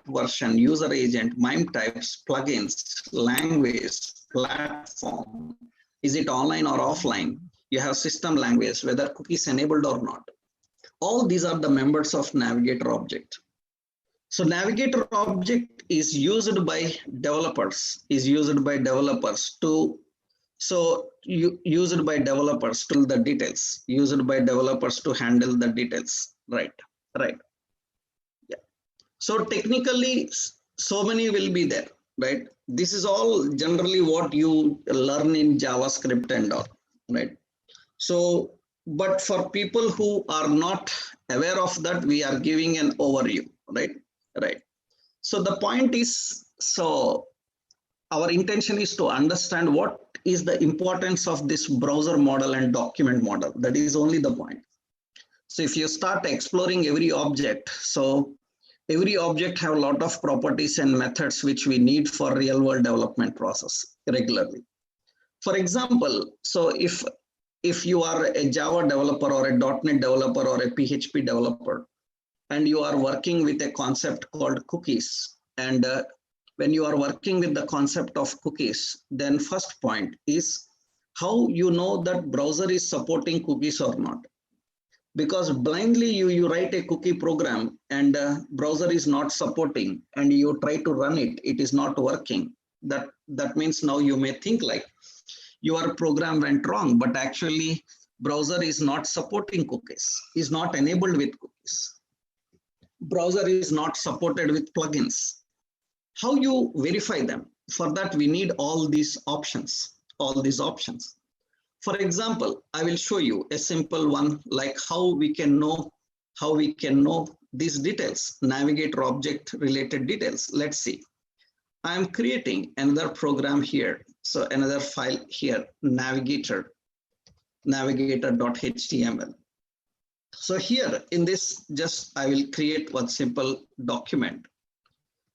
version, user agent, MIME types, plugins, language, platform. Is it online or offline? You have system language, whether cookies enabled or not. All these are the members of Navigator object. So Navigator object is used by developers, used by developers to the details, used by developers to handle the details, right? Yeah. So technically, so many will be there, right? This is all generally what you learn in JavaScript and all, right? So, but for people who are not aware of that, we are giving an overview, right? So the point is, so our intention is to understand what is the importance of this browser model and document model. That is only the point. So if you start exploring every object, so every object have a lot of properties and methods which we need for real world development process regularly. For example, so if you are a Java developer or a .NET developer or a PHP developer, and you are working with a concept called cookies, and when you are working with the concept of cookies, then first point is how you know that browser is supporting cookies or not. Because blindly you write a cookie program and browser is not supporting, and you try to run it, it is not working. That means now you may think like your program went wrong, but actually browser is not supporting cookies, is not enabled with cookies. Browser is not supported with plugins. How you verify them? For that, we need all these options. For example, I will show you a simple one, like how we can know these details, Navigator object related details. Let's see. I am creating another program here. So another file here, navigator.html. So here in this, just I will create one simple document.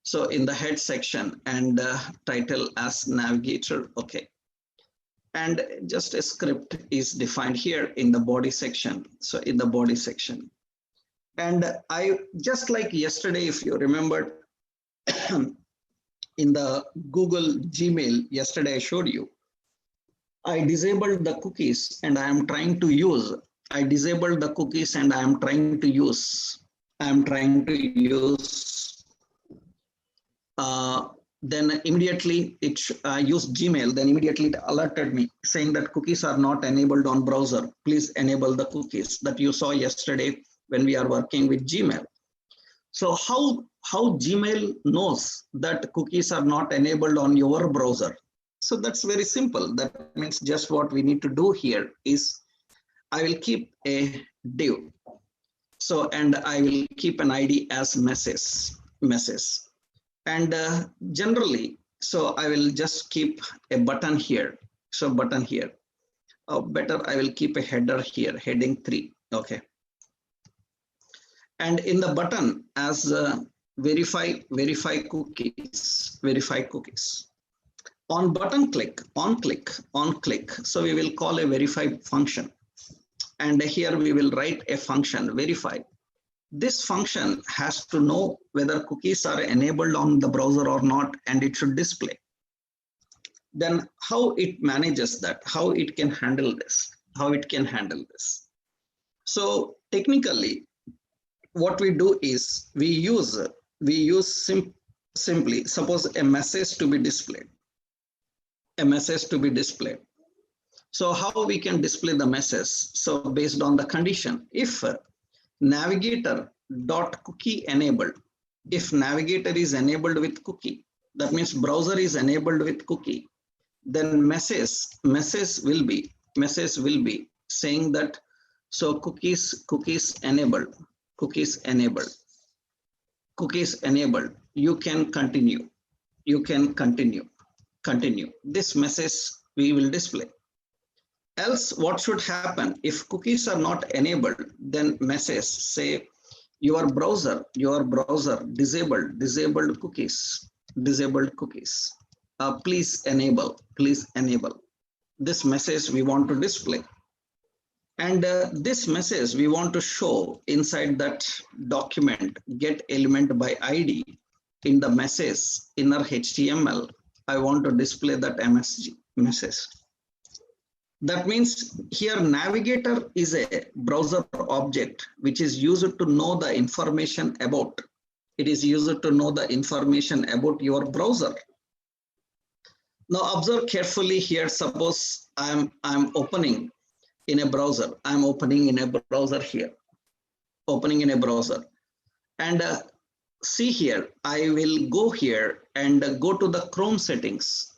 So in the head section and title as Navigator, okay. And just a script is defined here in the body section. So in the body section. And I, just like yesterday, if you remember, in the Google Gmail, yesterday I showed you, I disabled the cookies and I am trying to use, then immediately it used Gmail, then immediately it alerted me saying that cookies are not enabled on browser. Please enable the cookies that you saw yesterday when we are working with Gmail. So how Gmail knows that cookies are not enabled on your browser? So that's very simple. That means just what we need to do here is I will keep a div. So, and I will keep an ID as message. And generally, so I will just keep a button here. So button here. Better I will keep a header here, heading 3. Okay. And in the button as verify cookies. On button click, on click. So we will call a verify function. And here we will write a function, verify. This function has to know whether cookies are enabled on the browser or not, and it should display. Then how it manages that, how it can handle this. So technically, what we do is we use simply, suppose a message to be displayed. So how we can display the message? So based on the condition, if navigator.cookie enabled, if navigator is enabled with cookie, that means browser is enabled with cookie, then message will be saying that so cookies enabled, you can continue. This message we will display. Else what should happen if cookies are not enabled? Then message say your browser disabled cookies. Please enable. This message we want to display. And this message we want to show inside that document get element by ID in the message inner HTML. I want to display that MSG message. That means here navigator is a browser object which is used to know the information about. It is used to know the information about your browser. Now observe carefully here. Suppose I'm opening in a browser. I'm opening in a browser here. Opening in a browser. And see here, I will go here and go to the Chrome settings.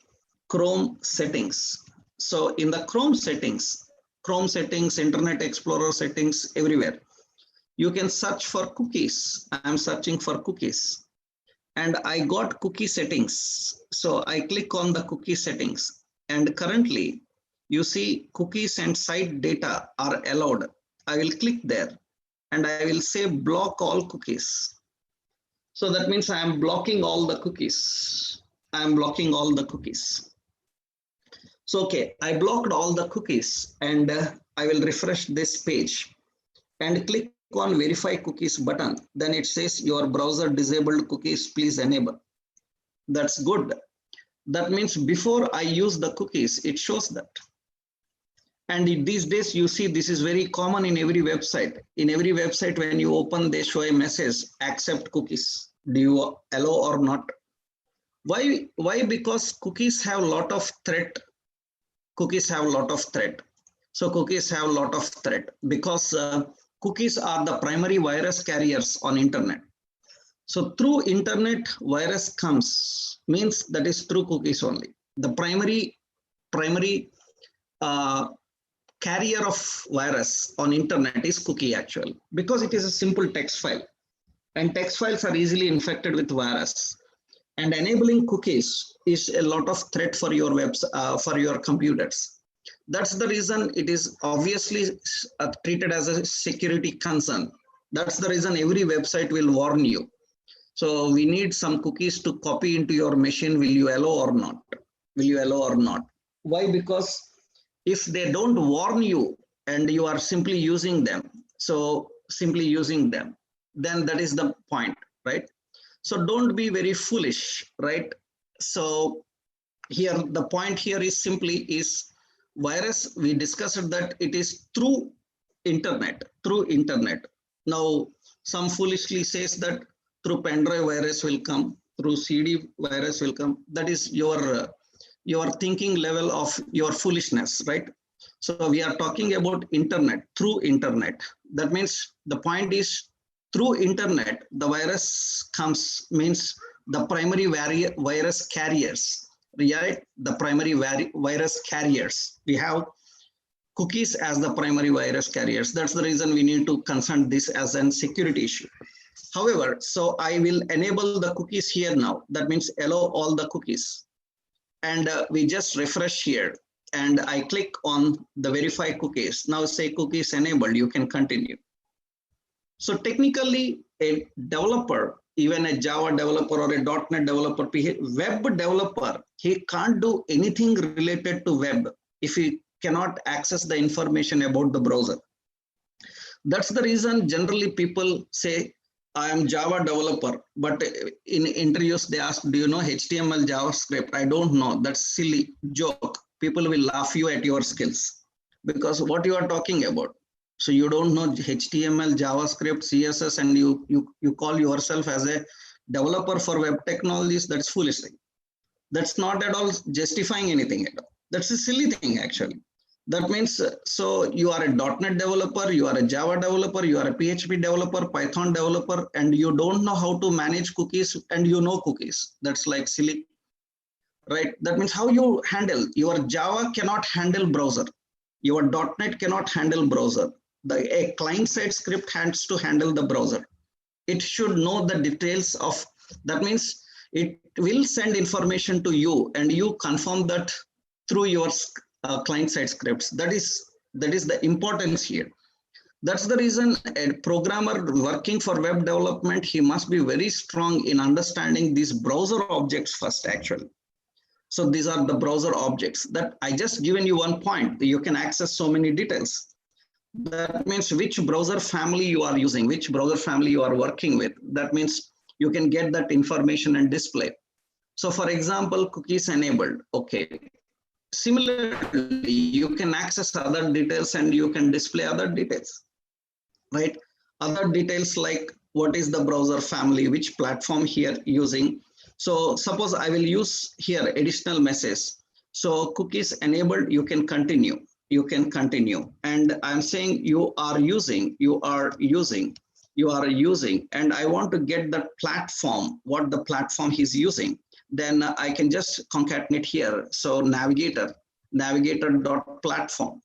Chrome settings. So in the Chrome settings, Internet Explorer settings, everywhere, you can search for cookies. I'm searching for cookies. And I got cookie settings. So I click on the cookie settings. And currently, you see cookies and site data are allowed. I will click there and I will say block all cookies. So that means I am blocking all the cookies. I am blocking all the cookies. So, okay, I blocked all the cookies and I will refresh this page and click on verify cookies button. Then it says your browser disabled cookies, please enable. That's good. That means before I use the cookies, it shows that. And these days, you see, this is very common in every website. In every website, when you open, they show a message, accept cookies. Do you allow or not? Why? Because cookies have a lot of threat. Cookies have a lot of threat. So cookies have a lot of threat because cookies are the primary virus carriers on internet. So through internet, virus comes, means that is through cookies only. The primary carrier of virus on internet is cookie actually, because it is a simple text file and text files are easily infected with virus, and enabling cookies is a lot of threat for your webs for your computers. That's the reason it is obviously treated as a security concern. That's the reason every website will warn you. So we need some cookies to copy into your machine. Will you allow or not? Will you allow or not? Why? Because if they don't warn you and you are simply using them, then that is the point, right? So don't be very foolish, right? So here, the point here is simply is virus. We discussed that it is through internet. Now, some foolishly says that through pendrive virus will come, through CD virus will come. That is your thinking level of your foolishness, right? So we are talking about internet, through internet. That means the point is through internet, the virus comes, means the primary virus carriers, right? The primary virus carriers. We have cookies as the primary virus carriers. That's the reason we need to concern this as a security issue. However, so I will enable the cookies here now. That means allow all the cookies. And we just refresh here and I click on the verify cookies. Now say cookies enabled, you can continue. So technically a developer, even a Java developer or a .NET developer, web developer, he can't do anything related to web if he cannot access the information about the browser. That's the reason generally people say, I am Java developer, but in interviews they ask, do you know HTML, JavaScript? I don't know. That's silly joke. People will laugh you at your skills because what you are talking about. So you don't know HTML, JavaScript, CSS, and you call yourself as a developer for web technologies. That's foolish thing. That's not at all justifying anything at all. That's a silly thing actually. That means, so you are a .NET developer, you are a Java developer, you are a PHP developer, Python developer, and you don't know how to manage cookies and you know cookies. That's like silly, right? That means how you handle, your Java cannot handle browser. Your .NET cannot handle browser. A client-side script has to handle the browser. It should know the details of, that means it will send information to you and you confirm that through your client-side scripts. That is the importance here. That's the reason a programmer working for web development, he must be very strong in understanding these browser objects first actually. So these are the browser objects that I just given you one point. You can access so many details. That means which browser family you are using, which browser family you are working with. That means you can get that information and display. So for example, cookies enabled. Okay. Similarly, you can access other details and you can display other details, right? Other details like what is the browser family, which platform here using. So suppose I will use here additional message. So cookies enabled, you can continue. You can continue. And I'm saying you are using, and I want to get the platform, what the platform he's using. Then I can just concatenate here. So navigator.platform.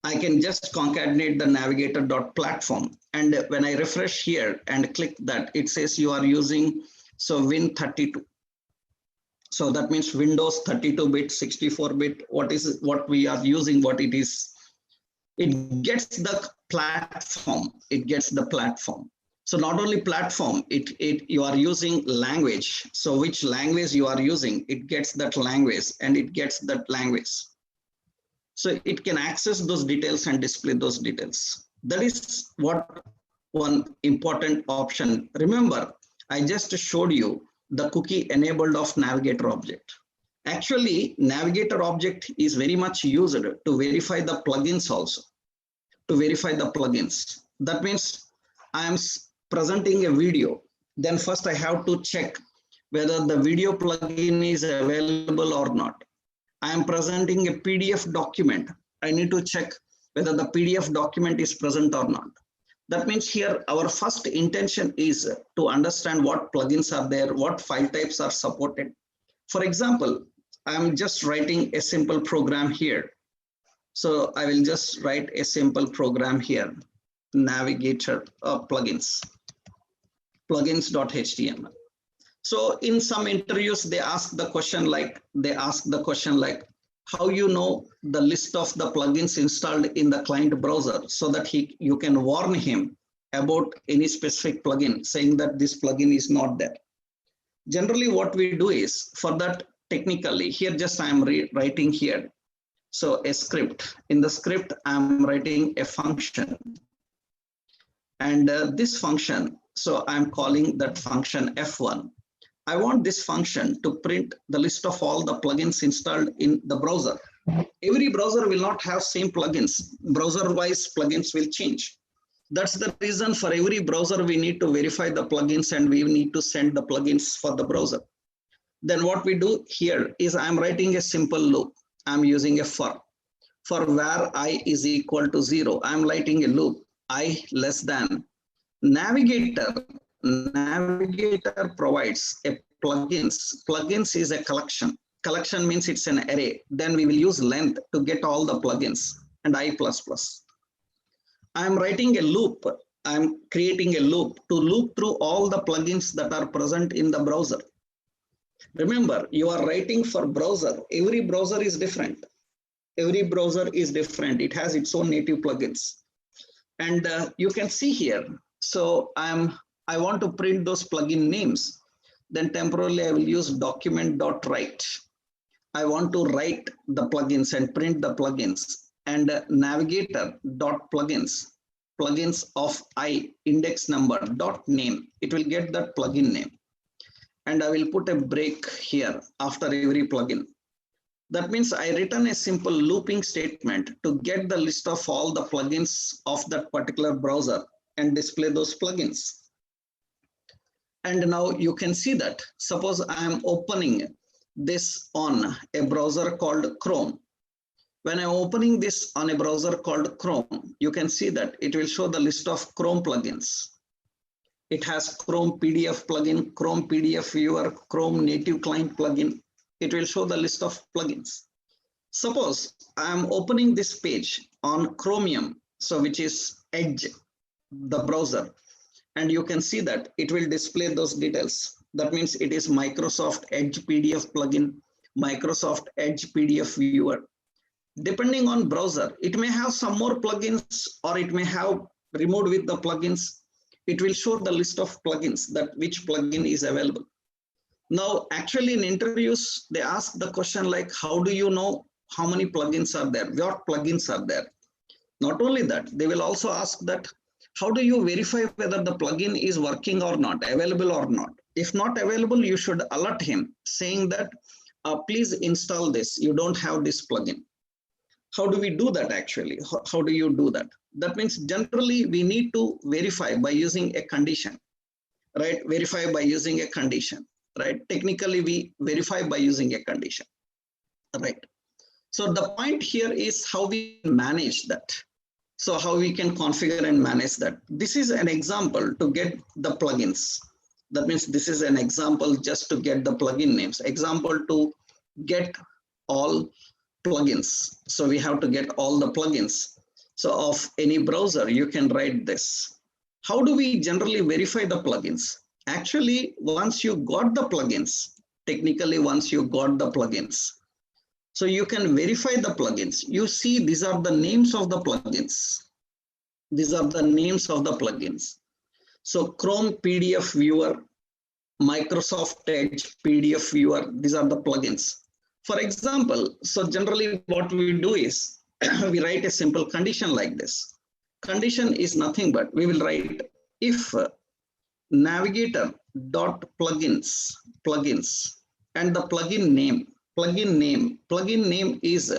I can just concatenate the navigator.platform. And when I refresh here and click that, it says you are using so Win32. So that means Windows 32-bit, 64-bit, what we are using, what it is. It gets the platform. It gets the platform. So not only platform, you are using language. So which language you are using, it gets that language and it gets that language. So it can access those details and display those details. That is what one important option. Remember, I just showed you the cookie enabled of navigator object. Actually, navigator object is very much used to verify the plugins also. To verify the plugins. That means I am presenting a video. Then first I have to check whether the video plugin is available or not. I am presenting a PDF document. I need to check whether the PDF document is present or not. That means here our first intention is to understand what plugins are there, what file types are supported. For example, I am just writing a simple program here. So I will just write a simple program here, navigator plugins.html. So in some interviews, they ask the question like, how you know the list of the plugins installed in the client browser so that you can warn him about any specific plugin, saying that this plugin is not there. Generally, what we do is for that technically, here just I am writing here. So a script. In the script, I'm writing a function. And this function, so I'm calling that function F1. I want this function to print the list of all the plugins installed in the browser. Every browser will not have same plugins. Browser-wise plugins will change. That's the reason for every browser we need to verify the plugins and we need to send the plugins for the browser. Then what we do here is I'm writing a simple loop. I'm using a for where I is equal to 0. I'm writing a loop, I less than. Navigator provides a plugins. Plugins is a collection. Collection means it's an array. Then we will use length to get all the plugins and I++. I'm writing a loop. I'm creating a loop to loop through all the plugins that are present in the browser. Remember, you are writing for browser. Every browser is different. Every browser is different. It has its own native plugins. And you can see here. So I want to print those plugin names. Then temporarily I will use document.write. I want to write the plugins and print the plugins. And navigator.plugins, plugins of I index number dot name. It will get that plugin name. And I will put a break here after every plugin. That means I written a simple looping statement to get the list of all the plugins of that particular browser and display those plugins. And now you can see that. Suppose I am opening this on a browser called Chrome. When I'm opening this on a browser called Chrome, you can see that it will show the list of Chrome plugins. It has Chrome PDF plugin, Chrome PDF viewer, Chrome native client plugin. It will show the list of plugins. Suppose I'm opening this page on Chromium, so which is Edge, the browser, and you can see that it will display those details. That means it is Microsoft Edge PDF plugin, Microsoft Edge PDF viewer. Depending on browser, it may have some more plugins or it may have removed with the plugins. It will show the list of plugins that which plugin is available. Now, actually in interviews, they ask the question like, how do you know how many plugins are there? What plugins are there? Not only that, they will also ask that how do you verify whether the plugin is working or not, available or not. If not available, you should alert him saying that please install this, you don't have this plugin. How do we do that actually? How do you do that? That means generally we need to verify by using a condition, right? Verify by using a condition, right? Technically we verify by using a condition, right? So the point here is how we manage that. So how we can configure and manage that. This is an example to get the plugins. That means this is an example just to get the plugin names. Example to get all plugins. So we have to get all the plugins. So of any browser, you can write this. How do we generally verify the plugins? Actually, once you got the plugins, technically once you got the plugins, so you can verify the plugins. You see, these are the names of the plugins. These are the names of the plugins. So Chrome PDF Viewer, Microsoft Edge PDF Viewer, these are the plugins. For example, so generally what we do is we write a simple condition like this. Condition is nothing but we will write if navigator dot plugins and the plugin name is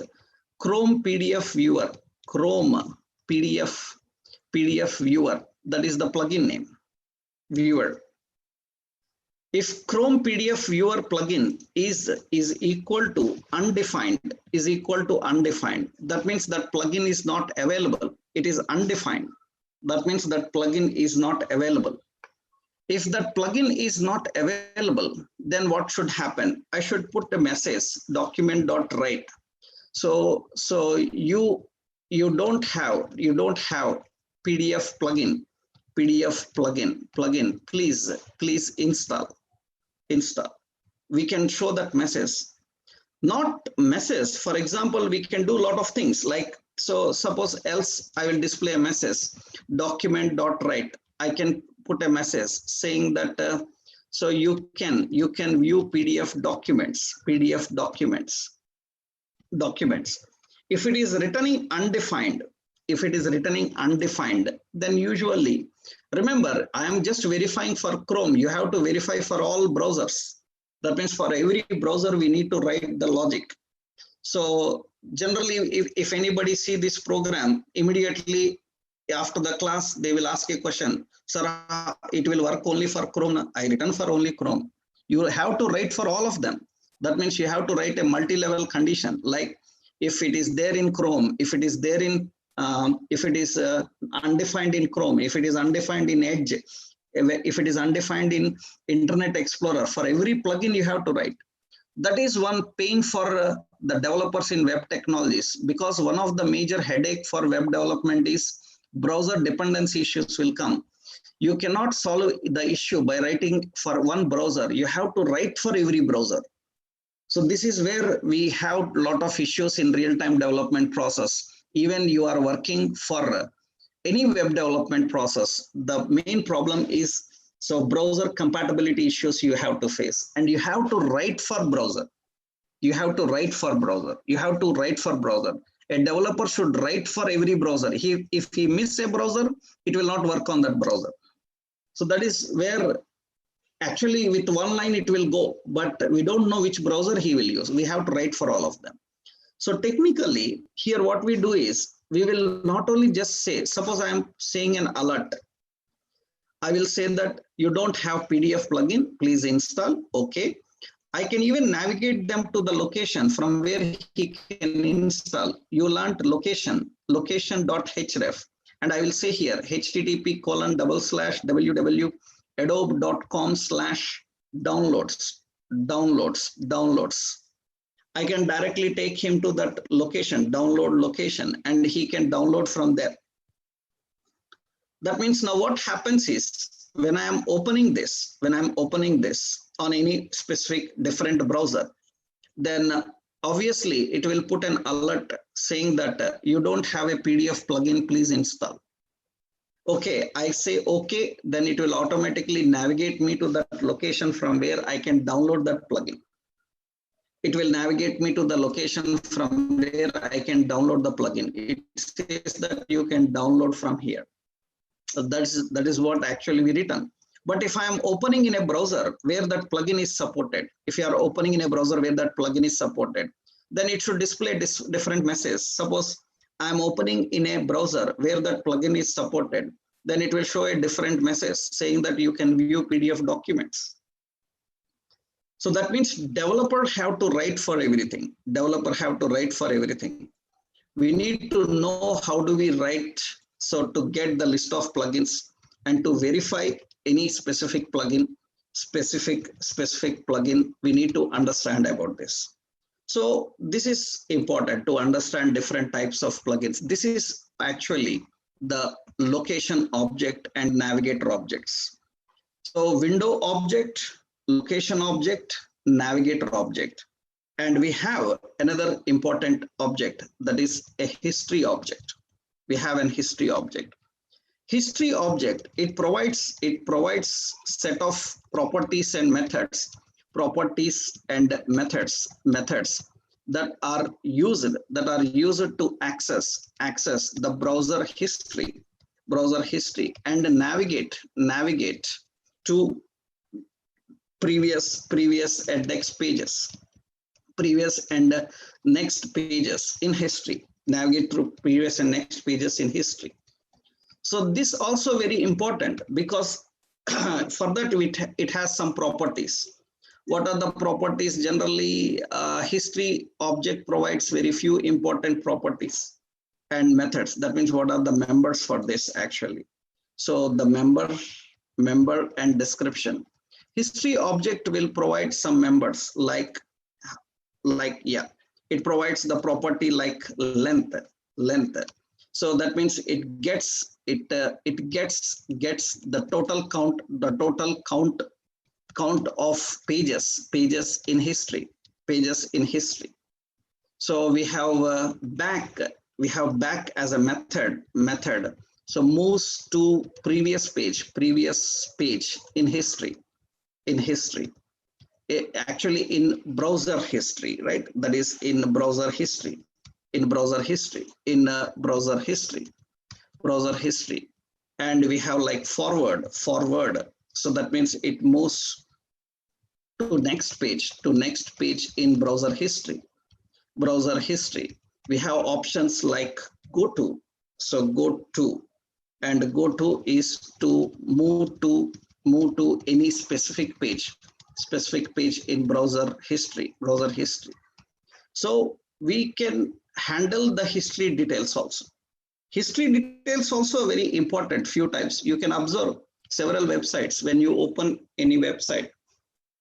Chrome PDF Viewer, Chrome PDF Viewer, that is the plugin name, viewer. If Chrome PDF Viewer plugin is equal to undefined, that means that plugin is not available. It is undefined. That means that plugin is not available. If that plugin is not available, then what should happen? I should put a message document.write. So you don't have PDF plugin, please install. We can show that message. Not message. For example, we can do a lot of things like, so suppose else I will display a message document.write. I can put a message saying that so you can view PDF documents. If it is returning undefined, then usually, remember, I am just verifying for Chrome. You have to verify for all browsers. That means for every browser, we need to write the logic. So generally, if anybody see this program, immediately after the class, they will ask a question. Sir, it will work only for Chrome. I return for only Chrome. You have to write for all of them. That means you have to write a multi-level condition. Like if it is there in Chrome, if it is there in if it is undefined in Chrome, if it is undefined in Edge, if it is undefined in Internet Explorer, for every plugin you have to write. That is one pain for the developers in web technologies, because one of the major headache for web development is browser dependency issues will come. You cannot solve the issue by writing for one browser. You have to write for every browser. So this is where we have a lot of issues in real-time development process. Even you are working for any web development process, the main problem is so browser compatibility issues you have to face, and you have to write for browser. A developer should write for every browser. If he misses a browser, it will not work on that browser. So that is where actually with one line it will go, but we don't know which browser he will use. We have to write for all of them. So technically here what we do is we will not only just say, suppose I am saying an alert. I will say that you don't have PDF plugin, please install. Okay. I can even navigate them to the location from where he can install. You learned location.href. And I will say here, http://www.adobe.com/downloads. I can directly take him to that location, download location, and he can download from there. That means now what happens is when I am opening this on any specific different browser, then obviously it will put an alert saying that you don't have a PDF plugin, please install. Okay, I say okay, then it will automatically navigate me to that location from where I can download that plugin. it will navigate me to the location from where I can download the plugin. It says that you can download from here. So that is what actually we written. But if I am opening in a browser where that plugin is supported, if you are opening in a browser where that plugin is supported, then it should display this different message. Suppose I am opening in a browser where that plugin is supported, then it will show a different message saying that you can view PDF documents. So that means developer have to write for everything. Developer have to write for everything. We need to know how do we write so to get the list of plugins and to verify any specific plugin, specific plugin, we need to understand about this. So this is important to understand different types of plugins. This is actually the location object and navigator objects. So window object, location object, navigator object. And we have another important object, that is a history object. We have an history object. History object, it provides set of properties and methods that are used to access the browser history and navigate to previous and next pages, previous and next pages in history, navigate through previous and next pages in history. So this also very important because for that it has some properties. What are the properties? Generally, history object provides very few important properties and methods. That means what are the members for this actually? So the member and description. History object will provide some members like it provides the property like length. So that means it gets the total count of pages in history. So we have back as a method. So moves to previous page in history. Actually in browser history, right? That is in browser history. And we have like forward. So that means it moves to next page in browser history. We have options like go to. So go to, and go to is to move to any specific page in browser history. So we can handle the history details also. History details also very important. Few times you can observe several websites. When you open any website,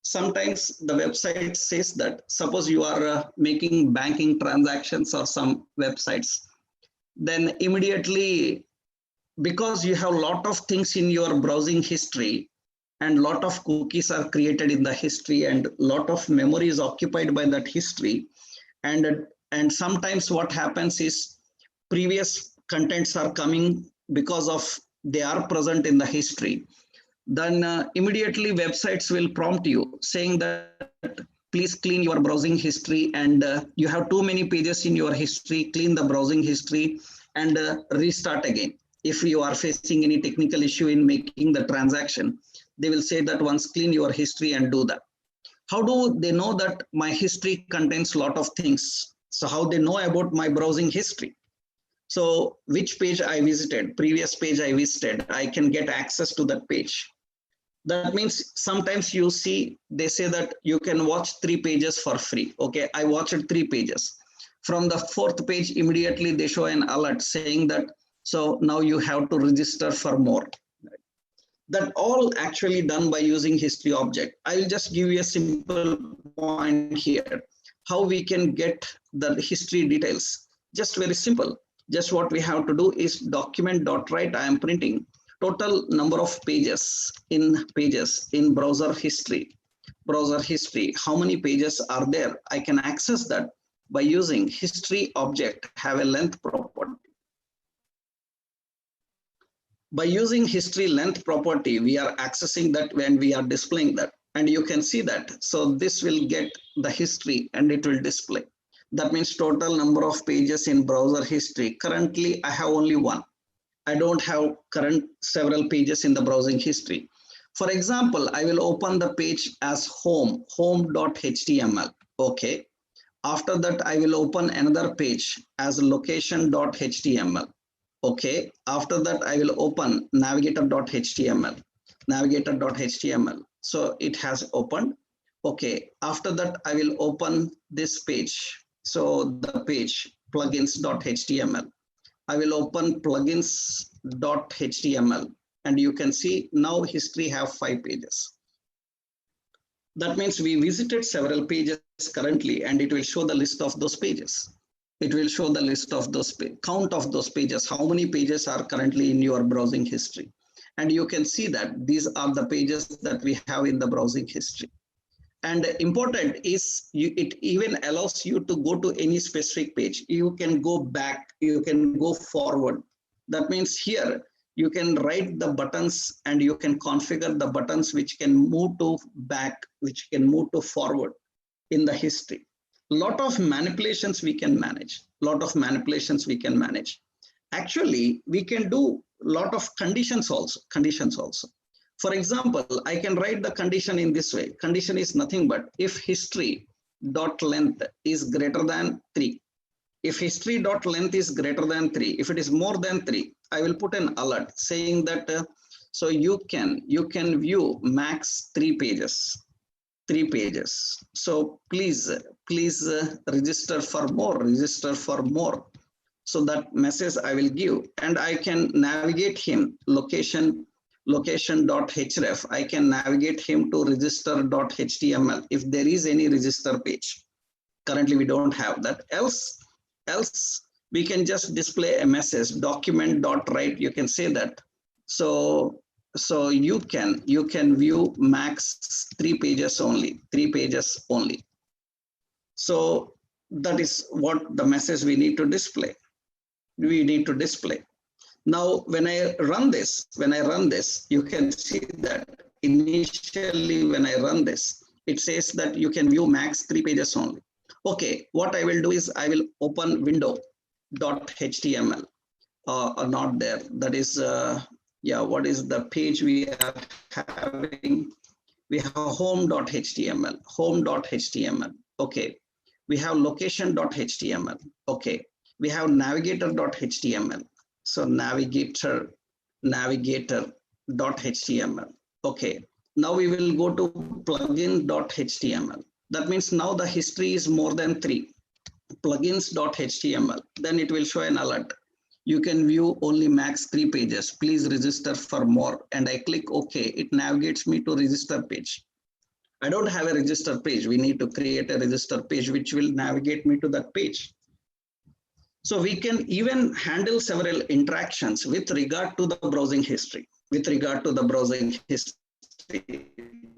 sometimes the website says that, suppose you are making banking transactions or some websites, then immediately, because you have a lot of things in your browsing history and lot of cookies are created in the history and lot of memory is occupied by that history, and sometimes what happens is previous contents are coming because of they are present in the history, then immediately websites will prompt you saying that please clean your browsing history, and you have too many pages in your history, clean the browsing history and restart again. If you are facing any technical issue in making the transaction, they will say that once clean your history and do that. How do they know that my history contains a lot of things? So how they know about my browsing history? So which page I visited, previous page I visited, I can get access to that page. That means sometimes you see, they say that you can watch 3 pages for free. Okay, I watched 3 pages. From the 4th page, immediately they show an alert saying that, so now you have to register for more. That all actually done by using history object. I'll just give you a simple point here. How we can get the history details. Just very simple. Just what we have to do is document.write. I am printing total number of pages in browser history. How many pages are there? I can access that by using history object have a length property. By using history length property, we are accessing that when we are displaying that. and you can see that. So this will get the history and it will display. That means total number of pages in browser history. Currently, I have only one. I don't have current several pages in the browsing history. For example, I will open the page as home.html. Okay. After that, I will open another page as location.html. Okay. After that, I will open navigator.html. So it has opened. Okay. After that, I will open this page. So the page plugins.html. I will open plugins.html, and you can see now history have 5 pages. That means we visited several pages currently, and it will show the list of those pages. It will show the list of those count of those pages, how many pages are currently in your browsing history. And you can see that these are the pages that we have in the browsing history. And important is it even allows you to go to any specific page. You can go back, you can go forward. That means here you can write the buttons and you can configure the buttons which can move to back, which can move to forward in the history. Lot of manipulations we can manage. Actually, we can do lot of conditions also. For example, I can write the condition in this way. Condition is nothing but if history dot length is greater than 3. If history dot length is greater than 3, if it is more than 3, I will put an alert saying that so you can view max 3 pages. So please register for more. So that message I will give, and I can navigate him location.href. I can navigate him to register.html if there is any register page. Currently we don't have that. Else we can just display a message document.write. You can say that. So you can view max 3 pages only. So that is what the message we need to display. Now, when I run this, you can see that initially when I run this, it says that you can view max 3 pages only. Okay, what I will do is I will open window.html not there. That is, what is the page we are having? We have home.html. Okay, we have location.html. Okay, we have navigator.html. So navigator.html. Okay, now we will go to plugin.html. That means now the history is more than 3. Plugins.html. Then it will show an alert. You can view only max 3 pages. Please register for more. And I click OK. It navigates me to register page. I don't have a register page. We need to create a register page which will navigate me to that page. So we can even handle several interactions with regard to the browsing history.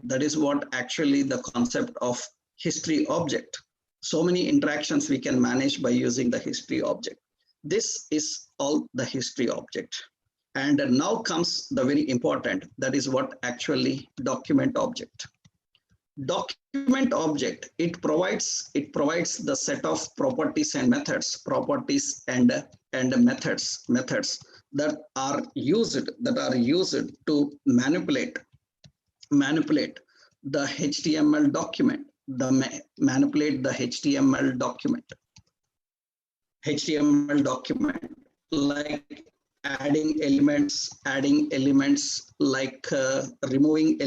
That is what actually the concept of history object. So many interactions we can manage by using the history object. This is all the history object. And now comes the very important, that is what actually document object. Document object, it provides the set of properties and methods that are used to manipulate the HTML document, manipulate the HTML document, like adding elements, like removing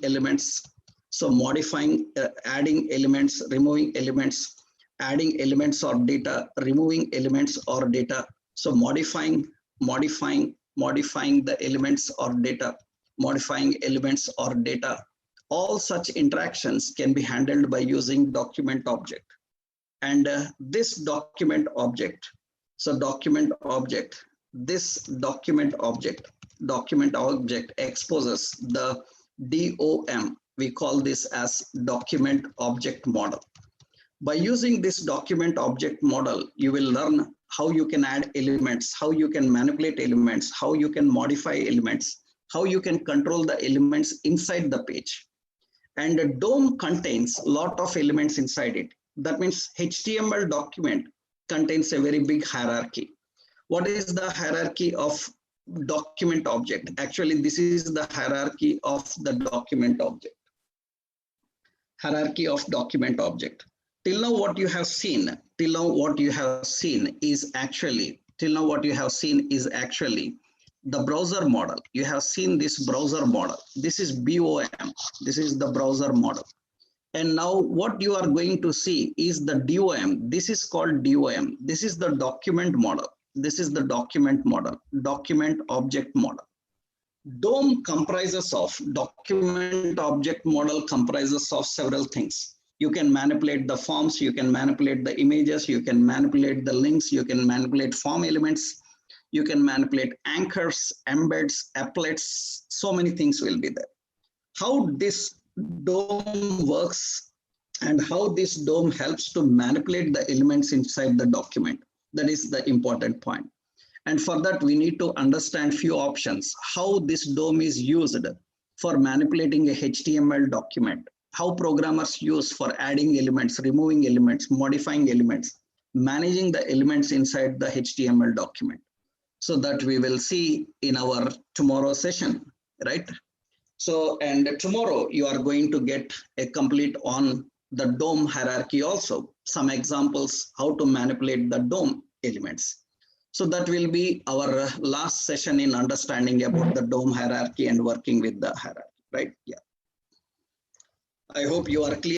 elements. So modifying, adding elements, removing elements, adding elements or data, removing elements or data. So modifying the elements or data, All such interactions can be handled by using document object. And this document object exposes the DOM. We call this as document object model. By using this document object model, you will learn how you can add elements, how you can manipulate elements, how you can modify elements, how you can control the elements inside the page. And a DOM contains a lot of elements inside it. That means HTML document contains a very big hierarchy. What is the hierarchy of document object? Actually, this is the hierarchy of the document object. Hierarchy of document object. Till now what you have seen is actually the browser model. You have seen this browser model. This is BOM. This is the browser model. And now what you are going to see is the DOM. This is called DOM. This is the document model. This is the document model, document object model. DOM comprises of document object model comprises of several things. You can manipulate the forms, you can manipulate the images, you can manipulate the links, you can manipulate form elements, you can manipulate anchors, embeds, applets, so many things will be there. How this DOM works and how this DOM helps to manipulate the elements inside the document, that is the important point. And for that, we need to understand few options, how this DOM is used for manipulating a HTML document, how programmers use for adding elements, removing elements, modifying elements, managing the elements inside the HTML document. So that we will see in our tomorrow session, right? So, and tomorrow you are going to get a complete on the DOM hierarchy also, some examples how to manipulate the DOM elements. So that will be our last session in understanding about the DOM hierarchy and working with the hierarchy, right? Yeah. I hope you are clear.